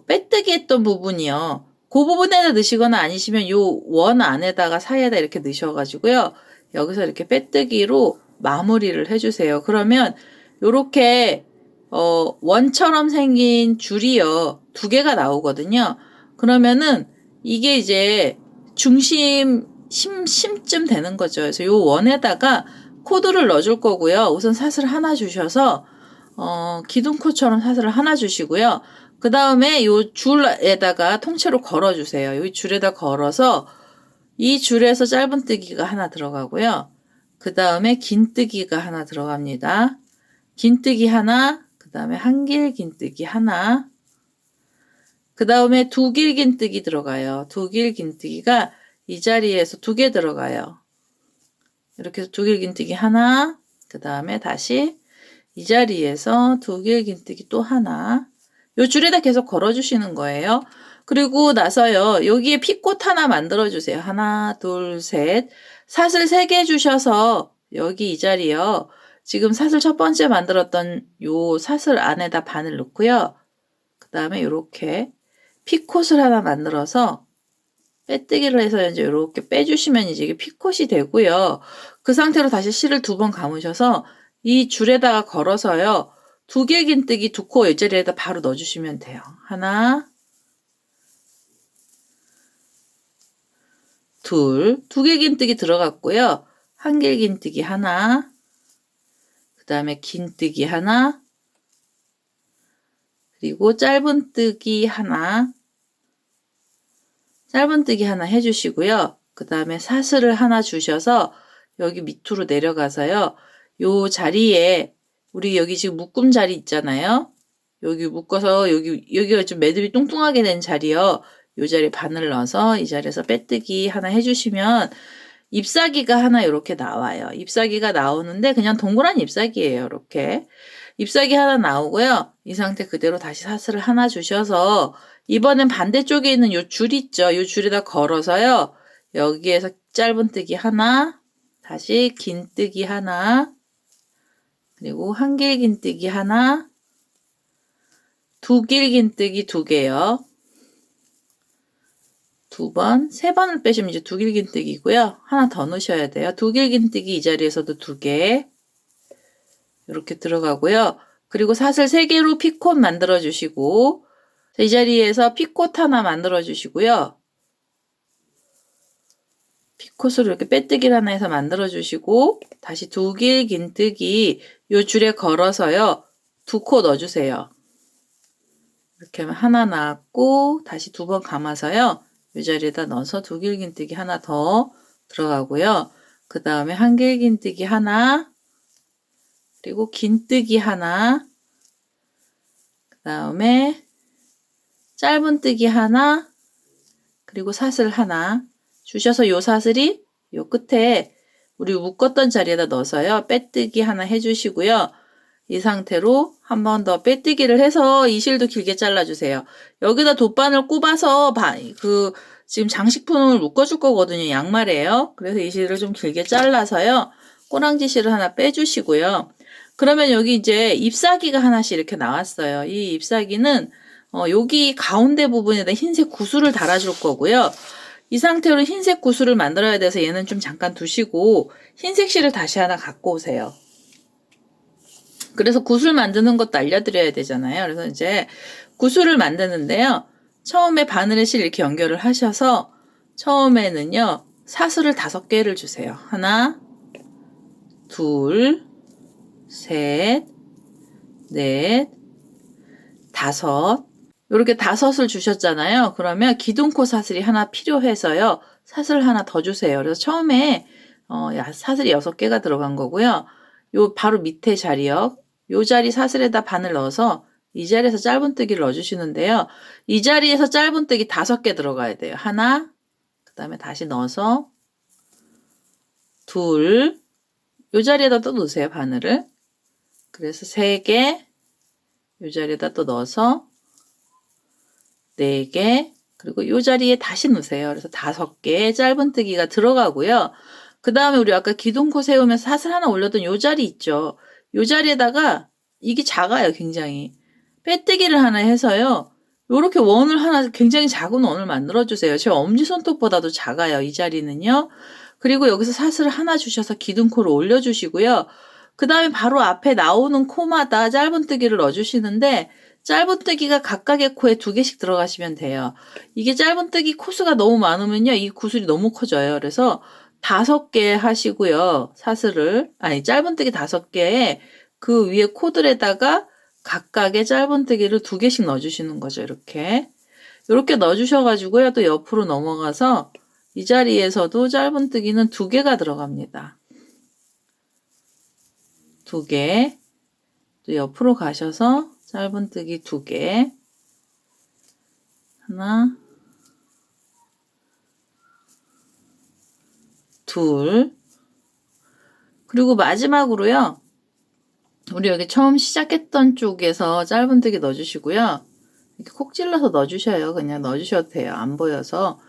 빼뜨기 했던 부분이요. 그 부분에다 넣으시거나 아니시면 요 원 안에다가 사이에다 이렇게 넣으셔가지고요. 여기서 이렇게 빼뜨기로 마무리를 해주세요. 그러면 요렇게 원처럼 생긴 줄이요. 2개가 나오거든요. 그러면은 이게 이제 중심 심쯤 되는 거죠. 그래서 요 원에다가 코드를 넣어줄 거고요. 우선 사슬 하나 주셔서 기둥코처럼 사슬을 하나 주시고요. 그 다음에 요 줄에다가 통째로 걸어주세요. 이 줄에다 걸어서 이 줄에서 짧은뜨기가 하나 들어가고요. 그 다음에 긴뜨기가 하나 들어갑니다. 긴뜨기 하나, 그 다음에 한길 긴뜨기 하나, 그 다음에 두길 긴뜨기 들어가요. 두길 긴뜨기가 이 자리에서 2개 들어가요. 이렇게 해서 두길 긴뜨기 하나, 그 다음에 다시 이 자리에서 두길 긴뜨기 또 하나, 요 줄에다 계속 걸어주시는 거예요. 그리고 나서요, 여기에 피꽃 하나 만들어주세요. 하나, 둘, 셋. 사슬 3개 주셔서 여기 이 자리요. 지금 사슬 첫 번째 만들었던 요 사슬 안에다 바늘 넣고요. 그 다음에 요렇게 피꽃을 하나 만들어서 빼뜨기를 해서 이제 이렇게 빼주시면 이제 이게 피꽃이 되고요. 그 상태로 다시 실을 2번 감으셔서 이 줄에다가 걸어서요. 2길 긴뜨기 2코 이 자리에다 바로 넣어주시면 돼요. 하나, 둘, 2길 긴뜨기 들어갔고요. 한길 긴뜨기 하나, 그 다음에 긴뜨기 하나, 그리고 짧은뜨기 하나, 짧은뜨기 하나 해주시고요. 그 다음에 사슬을 하나 주셔서 여기 밑으로 내려가서요. 요 자리에 우리 여기 지금 묶음 자리 있잖아요. 여기 묶어서 여기가 좀 매듭이 뚱뚱하게 된 자리요. 요 자리에 바늘 넣어서 이 자리에서 빼뜨기 하나 해주시면 잎사귀가 하나 이렇게 나와요. 잎사귀가 나오는데 그냥 동그란 잎사귀예요. 이렇게 잎사귀 하나 나오고요. 이 상태 그대로 다시 사슬을 하나 주셔서 이번엔 반대쪽에 있는 요 줄 있죠. 요 줄에다 걸어서요. 여기에서 짧은뜨기 하나, 다시 긴뜨기 하나, 그리고 한길 긴뜨기 하나, 두길 긴뜨기 2개요. 2번, 3번을 빼시면 이제 두길 긴뜨기고요. 하나 더 넣으셔야 돼요. 두길 긴뜨기 이 자리에서도 2개. 이렇게 들어가고요. 그리고 사슬 3개로 피꽃 만들어 주시고 이 자리에서 피꽃 하나 만들어 주시고요. 피꽃으로 이렇게 빼뜨기를 하나 해서 만들어 주시고 다시 두길 긴뜨기 요 줄에 걸어서요. 2코 넣어 주세요. 이렇게 하면 하나 나왔고 다시 2번 감아서요. 이 자리에다 넣어서 두길 긴뜨기 하나 더 들어가고요. 그 다음에 한길 긴뜨기 하나, 그리고 긴뜨기 하나, 그 다음에 짧은뜨기 하나, 그리고 사슬 하나 주셔서 요 사슬이 요 끝에 우리 묶었던 자리에다 넣어서요. 빼뜨기 하나 해주시고요. 이 상태로 한 번 더 빼뜨기를 해서 이 실도 길게 잘라주세요. 여기다 돗바늘 꼽아서 지금 장식품을 묶어줄 거거든요. 양말이에요. 그래서 이 실을 좀 길게 잘라서요. 꼬랑지 실을 하나 빼주시고요. 그러면 여기 이제 잎사귀가 하나씩 이렇게 나왔어요. 이 잎사귀는 여기 가운데 부분에다 흰색 구슬을 달아줄 거고요. 이 상태로 흰색 구슬을 만들어야 돼서 얘는 좀 잠깐 두시고 흰색 실을 다시 하나 갖고 오세요. 그래서 구슬 만드는 것도 알려드려야 되잖아요. 그래서 이제 구슬을 만드는데요. 처음에 바늘에 실 이렇게 연결을 하셔서 처음에는요. 사슬을 5개를 주세요. 하나, 둘, 셋, 넷, 5. 이렇게 5을 주셨잖아요. 그러면 기둥코 사슬이 하나 필요해서요. 사슬 하나 더 주세요. 그래서 처음에 사슬이 6개가 들어간 거고요. 요 바로 밑에 자리요. 요 자리 사슬에다 바늘 넣어서 이 자리에서 짧은뜨기를 넣어주시는데요. 이 자리에서 짧은뜨기 5개 들어가야 돼요. 하나, 그 다음에 다시 넣어서 둘, 요 자리에다 또 넣으세요. 바늘을. 그래서 3개, 요 자리에다 또 넣어서 4개, 그리고 요 자리에 다시 넣으세요. 그래서 5개의 짧은뜨기가 들어가고요. 그 다음에 우리 아까 기둥코 세우면서 사슬 하나 올렸던 요 자리 있죠. 요 자리에다가 이게 작아요, 굉장히. 빼뜨기를 하나 해서요. 요렇게 원을 하나, 굉장히 작은 원을 만들어주세요. 제 엄지손톱보다도 작아요, 이 자리는요. 그리고 여기서 사슬을 하나 주셔서 기둥코를 올려주시고요. 그 다음에 바로 앞에 나오는 코마다 짧은뜨기를 넣어주시는데, 짧은뜨기가 각각의 코에 2개씩 들어가시면 돼요. 이게 짧은뜨기 코수가 너무 많으면요, 이 구슬이 너무 커져요. 그래서 5개 하시고요, 사슬을. 아니, 짧은뜨기 5개에 그 위에 코들에다가 각각의 짧은뜨기를 2개씩 넣어주시는 거죠, 이렇게. 이렇게 넣어주셔가지고요, 또 옆으로 넘어가서 이 자리에서도 짧은뜨기는 2개가 들어갑니다. 2개. 또 옆으로 가셔서 짧은뜨기 2개. 하나, 둘. 그리고 마지막으로요, 우리 여기 처음 시작했던 쪽에서 짧은뜨기 넣어주시고요. 이렇게 콕 찔러서 넣어주셔요. 그냥 넣어주셔도 돼요. 안 보여서.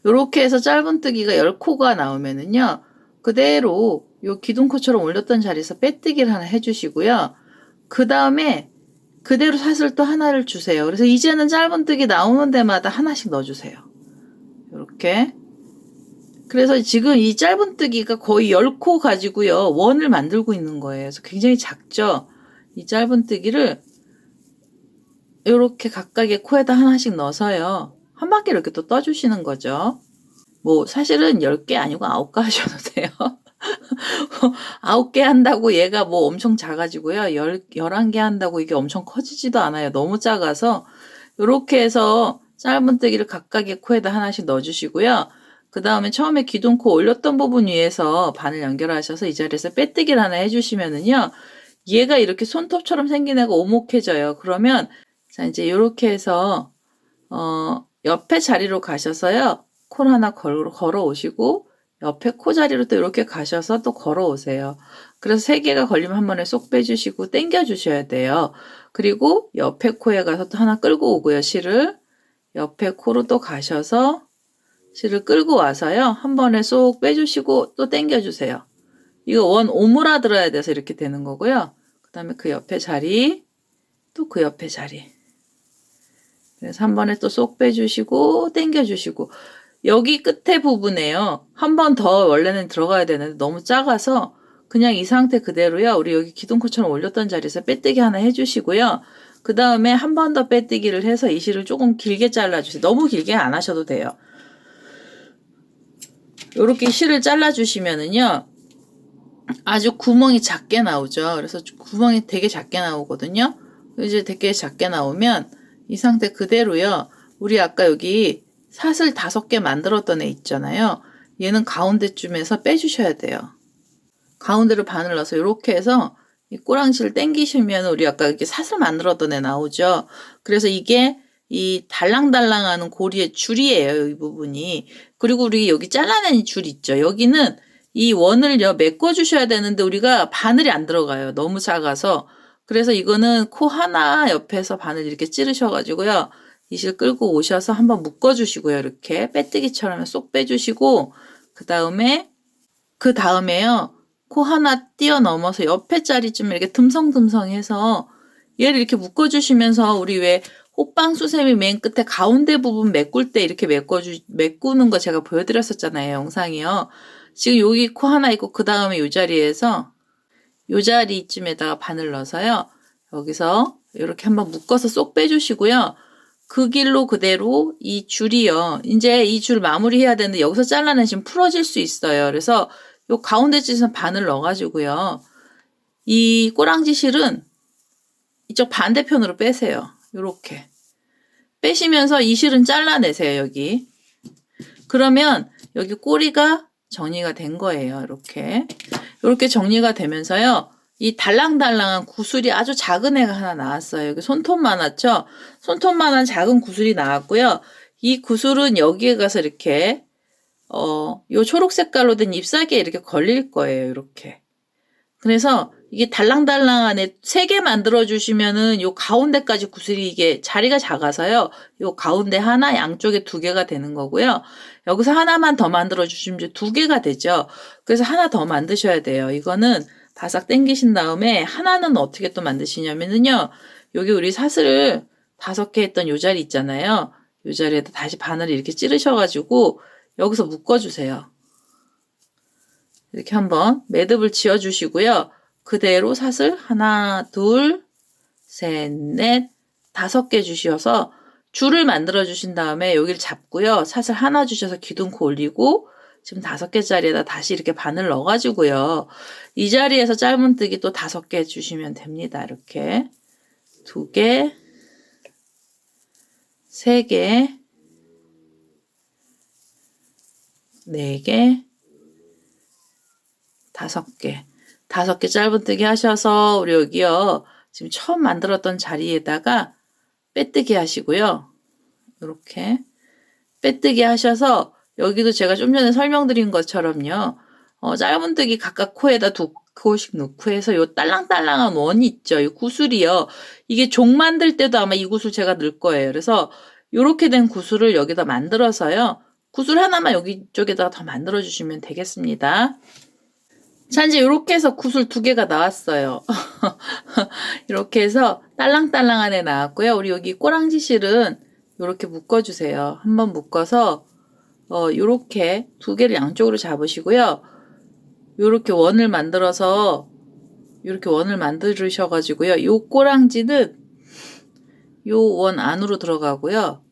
요렇게 해서 짧은뜨기가 10코가 나오면은요, 그대로 요 기둥코처럼 올렸던 자리에서 빼뜨기를 하나 해주시고요. 그 다음에 그대로 사슬 또 하나를 주세요. 그래서 이제는 짧은뜨기 나오는 데마다 하나씩 넣어주세요. 요렇게. 그래서 지금 이 짧은뜨기가 거의 10코 가지고요, 원을 만들고 있는 거예요. 그래서 굉장히 작죠? 이 짧은뜨기를 이렇게 각각의 코에다 하나씩 넣어서요, 한 바퀴 이렇게 또 떠주시는 거죠. 뭐 사실은 10개 아니고 9개 하셔도 돼요. 9개 한다고 얘가 뭐 엄청 작아지고요. 11개 한다고 이게 엄청 커지지도 않아요. 너무 작아서 이렇게 해서 짧은뜨기를 각각의 코에다 하나씩 넣어주시고요. 그 다음에 처음에 기둥코 올렸던 부분 위에서 바늘 연결하셔서 이 자리에서 빼뜨기를 하나 해주시면은요, 얘가 이렇게 손톱처럼 생긴 애가 오목해져요. 그러면 자, 이제 이렇게 해서 옆에 자리로 가셔서요, 콜 하나 걸어 오시고 옆에 코 자리로 또 이렇게 가셔서 또 걸어 오세요. 그래서 3개가 걸리면 한 번에 쏙 빼주시고 당겨 주셔야 돼요. 그리고 옆에 코에 가서 또 하나 끌고 오고요, 실을. 옆에 코로 또 가셔서 실을 끌고 와서요, 한 번에 쏙 빼주시고 또 당겨 주세요. 이거 원 오므라들어야 돼서 이렇게 되는 거고요. 그 다음에 그 옆에 자리, 또 그 옆에 자리. 그래서 한 번에 또 쏙 빼주시고 당겨주시고, 여기 끝에 부분에요, 한 번 더 원래는 들어가야 되는데 너무 작아서 그냥 이 상태 그대로요, 우리 여기 기둥코처럼 올렸던 자리에서 빼뜨기 하나 해주시고요. 그 다음에 한 번 더 빼뜨기를 해서 이 실을 조금 길게 잘라주세요. 너무 길게 안 하셔도 돼요. 이렇게 실을 잘라주시면은요, 아주 구멍이 작게 나오죠. 그래서 구멍이 되게 작게 나오거든요. 이제 되게 작게 나오면 이 상태 그대로요, 우리 아까 여기 사슬 5개 만들었던 애 있잖아요. 얘는 가운데쯤에서 빼주셔야 돼요. 가운데로 바늘 넣어서 이렇게 해서 이 꼬랑지를 당기시면 우리 아까 이렇게 사슬 만들었던 애 나오죠. 그래서 이게 이 달랑달랑하는 고리의 줄이에요, 이 부분이. 그리고 우리 여기 잘라낸 이 줄 있죠. 여기는 이 원을요, 메꿔주셔야 되는데 우리가 바늘이 안 들어가요. 너무 작아서. 그래서 이거는 코 하나 옆에서 바늘 이렇게 찌르셔가지고요, 이 실 끌고 오셔서 한번 묶어주시고요. 이렇게 빼뜨기처럼 쏙 빼주시고, 그 다음에요, 코 하나 뛰어넘어서 옆에 자리쯤 이렇게 듬성듬성해서 얘를 이렇게 묶어주시면서, 우리 왜 호빵 수세미 맨 끝에 가운데 부분 메꿀 때 이렇게 메꾸는 거 제가 보여드렸었잖아요, 영상이요. 지금 여기 코 하나 있고 그 다음에 이 자리에서 이 자리쯤에다가 바늘 넣어서요, 여기서 이렇게 한번 묶어서 쏙 빼주시고요. 그 길로 그대로 이 줄이요, 이제 이 줄 마무리해야 되는데 여기서 잘라내시면 풀어질 수 있어요. 그래서 요 가운데 찢은 바늘 넣어가지고요, 이 꼬랑지 실은 이쪽 반대편으로 빼세요. 요렇게 빼시면서 이 실은 잘라내세요, 여기. 그러면 여기 꼬리가 정리가 된 거예요. 이렇게 정리가 되면서요, 이 달랑달랑한 구슬이 아주 작은 애가 하나 나왔어요. 여기 손톱만 하죠? 손톱만한 작은 구슬이 나왔고요. 이 구슬은 여기에 가서 이렇게 요 초록 색깔로 된 잎사귀에 이렇게 걸릴 거예요. 이렇게. 그래서 이게 달랑달랑한 애 3개 만들어 주시면은 요 가운데까지 구슬이, 이게 자리가 작아서요, 요 가운데 하나, 양쪽에 2개가 되는 거고요. 여기서 하나만 더 만들어 주시면 이제 2개가 되죠. 그래서 하나 더 만드셔야 돼요. 이거는 바싹 당기신 다음에 하나는 어떻게 또 만드시냐면은요. 여기 우리 사슬을 5개 했던 요 자리 있잖아요. 요 자리에다 다시 바늘을 이렇게 찌르셔가지고 여기서 묶어주세요. 이렇게 한번 매듭을 지어주시고요. 그대로 사슬 하나, 둘, 셋, 넷, 5개 주셔서 줄을 만들어 주신 다음에 여기를 잡고요. 사슬 하나 주셔서 기둥코 올리고 지금 5개짜리에다 다시 이렇게 바늘 넣어가지고요. 이 자리에서 짧은뜨기 또 5개 주시면 됩니다. 이렇게 2개, 3개, 4개, 5개. 5개 짧은뜨기 하셔서 우리 여기요. 지금 처음 만들었던 자리에다가 빼뜨기 하시고요. 이렇게 빼뜨기 하셔서 여기도 제가 좀 전에 설명드린 것처럼요. 짧은뜨기 각각 코에다 2코씩 넣고 해서 요 딸랑딸랑한 원이 있죠. 이 구슬이요. 이게 종 만들 때도 아마 이 구슬 제가 넣을 거예요. 그래서 요렇게 된 구슬을 여기다 만들어서요. 구슬 하나만 여기 쪽에다가 더 만들어 주시면 되겠습니다. 자, 이제 이렇게 해서 구슬 2개가 나왔어요. 이렇게 해서 딸랑딸랑한 애 나왔고요. 우리 여기 꼬랑지 실은 이렇게 묶어주세요. 한번 묶어서 요렇게 2개를 양쪽으로 잡으시고요. 요렇게 원을 만들어서 요렇게 원을 만드셔가지고요. 요 꼬랑지는 요 원 안으로 들어가고요.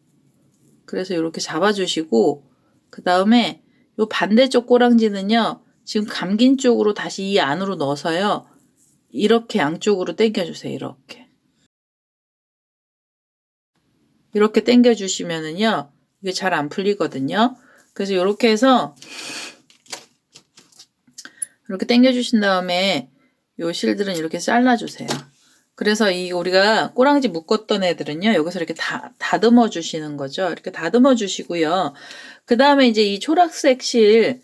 그래서 요렇게 잡아주시고 그 다음에 요 반대쪽 꼬랑지는요. 지금 감긴 쪽으로 다시 이 안으로 넣어서요. 이렇게 양쪽으로 당겨주세요. 이렇게 당겨주시면은요. 이게 잘 안 풀리거든요. 그래서 이렇게 해서 이렇게 당겨주신 다음에 요 실들은 이렇게 잘라주세요. 그래서 이 우리가 꼬랑지 묶었던 애들은요. 여기서 이렇게 다듬어 주시는 거죠. 이렇게 다듬어 주시고요. 그 다음에 이제 이 초록색 실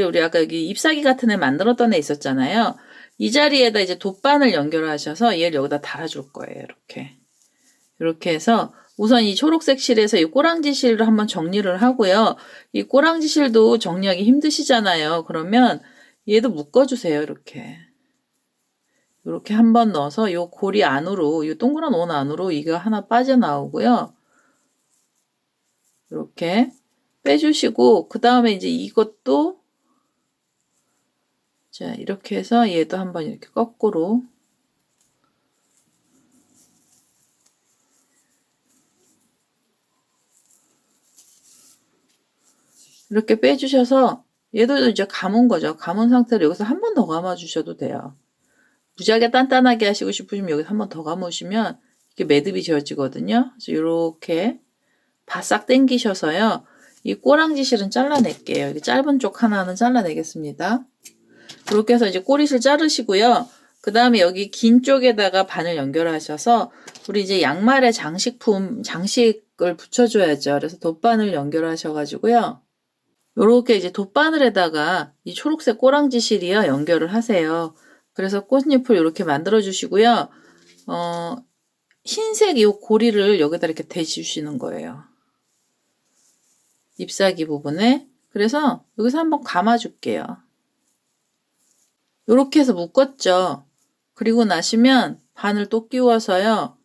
우리 아까 여기 잎사귀 같은 애 만들었던 애 있었잖아요. 이 자리에다 이제 돗바늘 연결하셔서 얘를 여기다 달아줄 거예요. 이렇게 해서 우선 이 초록색 실에서 이 꼬랑지 실을 한번 정리를 하고요. 이 꼬랑지 실도 정리하기 힘드시잖아요. 그러면 얘도 묶어주세요. 이렇게 한번 넣어서 요 고리 안으로, 요 동그란 원 안으로 이거 하나 빠져나오고요. 이렇게 빼주시고, 그 다음에 이제 이것도, 자, 이렇게 해서 얘도 한번 이렇게 거꾸로. 이렇게 빼주셔서, 얘도 이제 감은 거죠. 감은 상태로 여기서 한 번 더 감아주셔도 돼요. 무지하게 단단하게 하시고 싶으시면 여기서 한 번 더 감으시면 이게 매듭이 지어지거든요. 그래서 이렇게 바싹 당기셔서요. 이 꼬랑지 실은 잘라낼게요. 이게 짧은 쪽 하나는 잘라내겠습니다. 이렇게 해서 이제 꼬리실 자르시고요. 그 다음에 여기 긴 쪽에다가 바늘 연결하셔서 우리 이제 양말에 장식을 붙여줘야죠. 그래서 돗바늘 연결하셔가지고요. 요렇게 이제 돗바늘에다가 이 초록색 꼬랑지 실이요. 연결을 하세요. 그래서 꽃잎을 이렇게 만들어 주시고요. 흰색 이 고리를 여기다 이렇게 대주시는 거예요. 잎사귀 부분에. 그래서 여기서 한번 감아줄게요. 이렇게 해서 묶었죠. 그리고 나시면 바늘 또 끼워서요.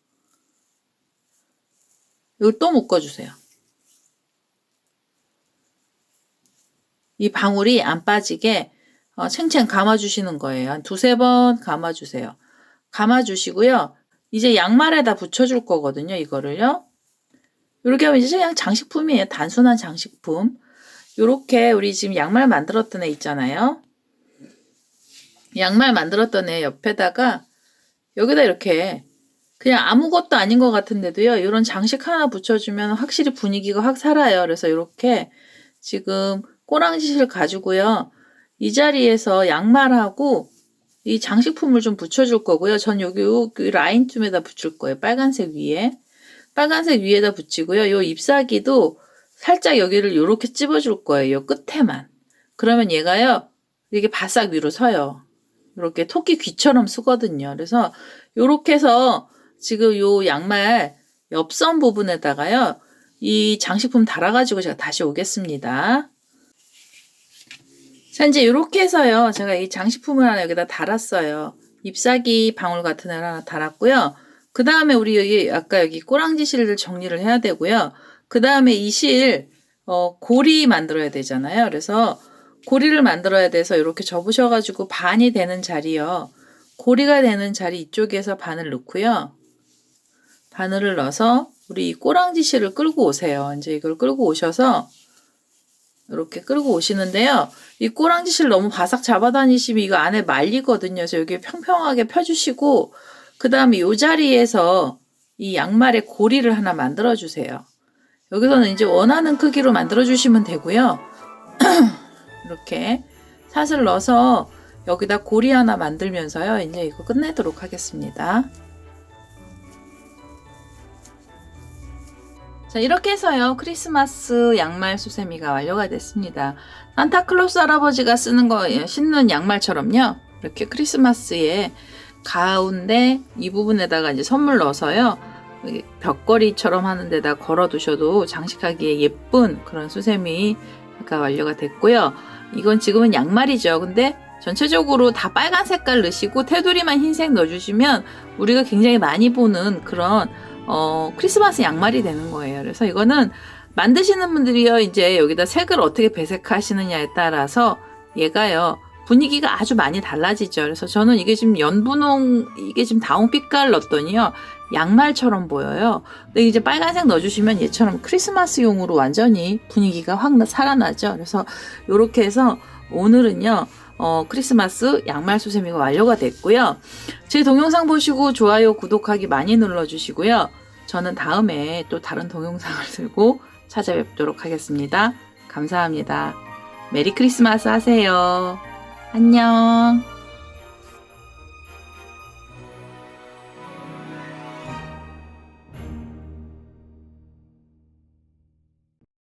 여기 또 묶어주세요. 이 방울이 안 빠지게 챙챙 감아주시는 거예요. 한 2-3번 감아주세요. 감아주시고요. 이제 양말에다 붙여줄 거거든요. 이거를요. 이렇게 하면 이제 그냥 장식품이에요. 단순한 장식품. 이렇게 우리 지금 양말 만들었던 애 있잖아요. 양말 만들었던 애 옆에다가 여기다 이렇게 그냥 아무것도 아닌 것 같은데도요. 이런 장식 하나 붙여주면 확실히 분위기가 확 살아요. 그래서 이렇게 지금 꼬랑지실 가지고요. 이 자리에서 양말하고 이 장식품을 좀 붙여줄 거고요. 전 여기 라인쯤에다 붙일 거예요. 빨간색 위에다 붙이고요. 요 잎사귀도 살짝 여기를 이렇게 찝어줄 거예요. 요 끝에만. 그러면 얘가요. 이게 바싹 위로 서요. 이렇게 토끼 귀처럼 쓰거든요. 그래서 요렇게 해서 지금 요 양말 옆선 부분에다가요. 이 장식품 달아가지고 제가 다시 오겠습니다. 자, 이제 이렇게 해서요. 제가 이 장식품을 하나 여기다 달았어요. 잎사귀 방울 같은 애를 하나 달았고요. 그 다음에 우리 여기 아까 여기 꼬랑지 실을 정리를 해야 되고요. 그 다음에 이 실 고리 만들어야 되잖아요. 그래서 고리를 만들어야 돼서 이렇게 접으셔가지고 반이 되는 자리요. 고리가 되는 자리 이쪽에서 바늘 넣고요. 바늘을 넣어서 우리 이 꼬랑지 실을 끌고 오세요. 이제 이걸 끌고 오셔서 이렇게 끌고 오시는데요. 이 꼬랑지 실 너무 바싹 잡아다니시면 이거 안에 말리거든요. 그래서 여기 평평하게 펴주시고 그 다음에 이 자리에서 이 양말의 고리를 하나 만들어 주세요. 여기서는 이제 원하는 크기로 만들어 주시면 되고요. 이렇게 샷을 넣어서 여기다 고리 하나 만들면서요. 이제 이거 끝내도록 하겠습니다. 자, 이렇게 해서요. 크리스마스 양말 수세미가 완료가 됐습니다. 산타클로스 할아버지가 신는 양말처럼요. 이렇게 크리스마스에 가운데 이 부분에다가 이제 선물 넣어서요. 벽걸이처럼 하는 데다 걸어 두셔도 장식하기에 예쁜 그런 수세미가 완료가 됐고요. 이건 지금은 양말이죠. 근데 전체적으로 다 빨간 색깔 넣으시고 테두리만 흰색 넣어주시면 우리가 굉장히 많이 보는 그런 크리스마스 양말이 되는 거예요. 그래서 이거는 만드시는 분들이요, 이제 여기다 색을 어떻게 배색하시느냐에 따라서 얘가요, 분위기가 아주 많이 달라지죠. 그래서 저는 이게 지금 이게 지금 다홍빛깔 넣었더니요, 양말처럼 보여요. 근데 이제 빨간색 넣어주시면 얘처럼 크리스마스용으로 완전히 분위기가 확 살아나죠. 그래서 이렇게 해서 오늘은요, 크리스마스 양말 수세미가 완료가 됐고요. 제 동영상 보시고 좋아요, 구독하기 많이 눌러주시고요. 저는 다음에 또 다른 동영상을 들고 찾아뵙도록 하겠습니다. 감사합니다. 메리 크리스마스 하세요. 안녕.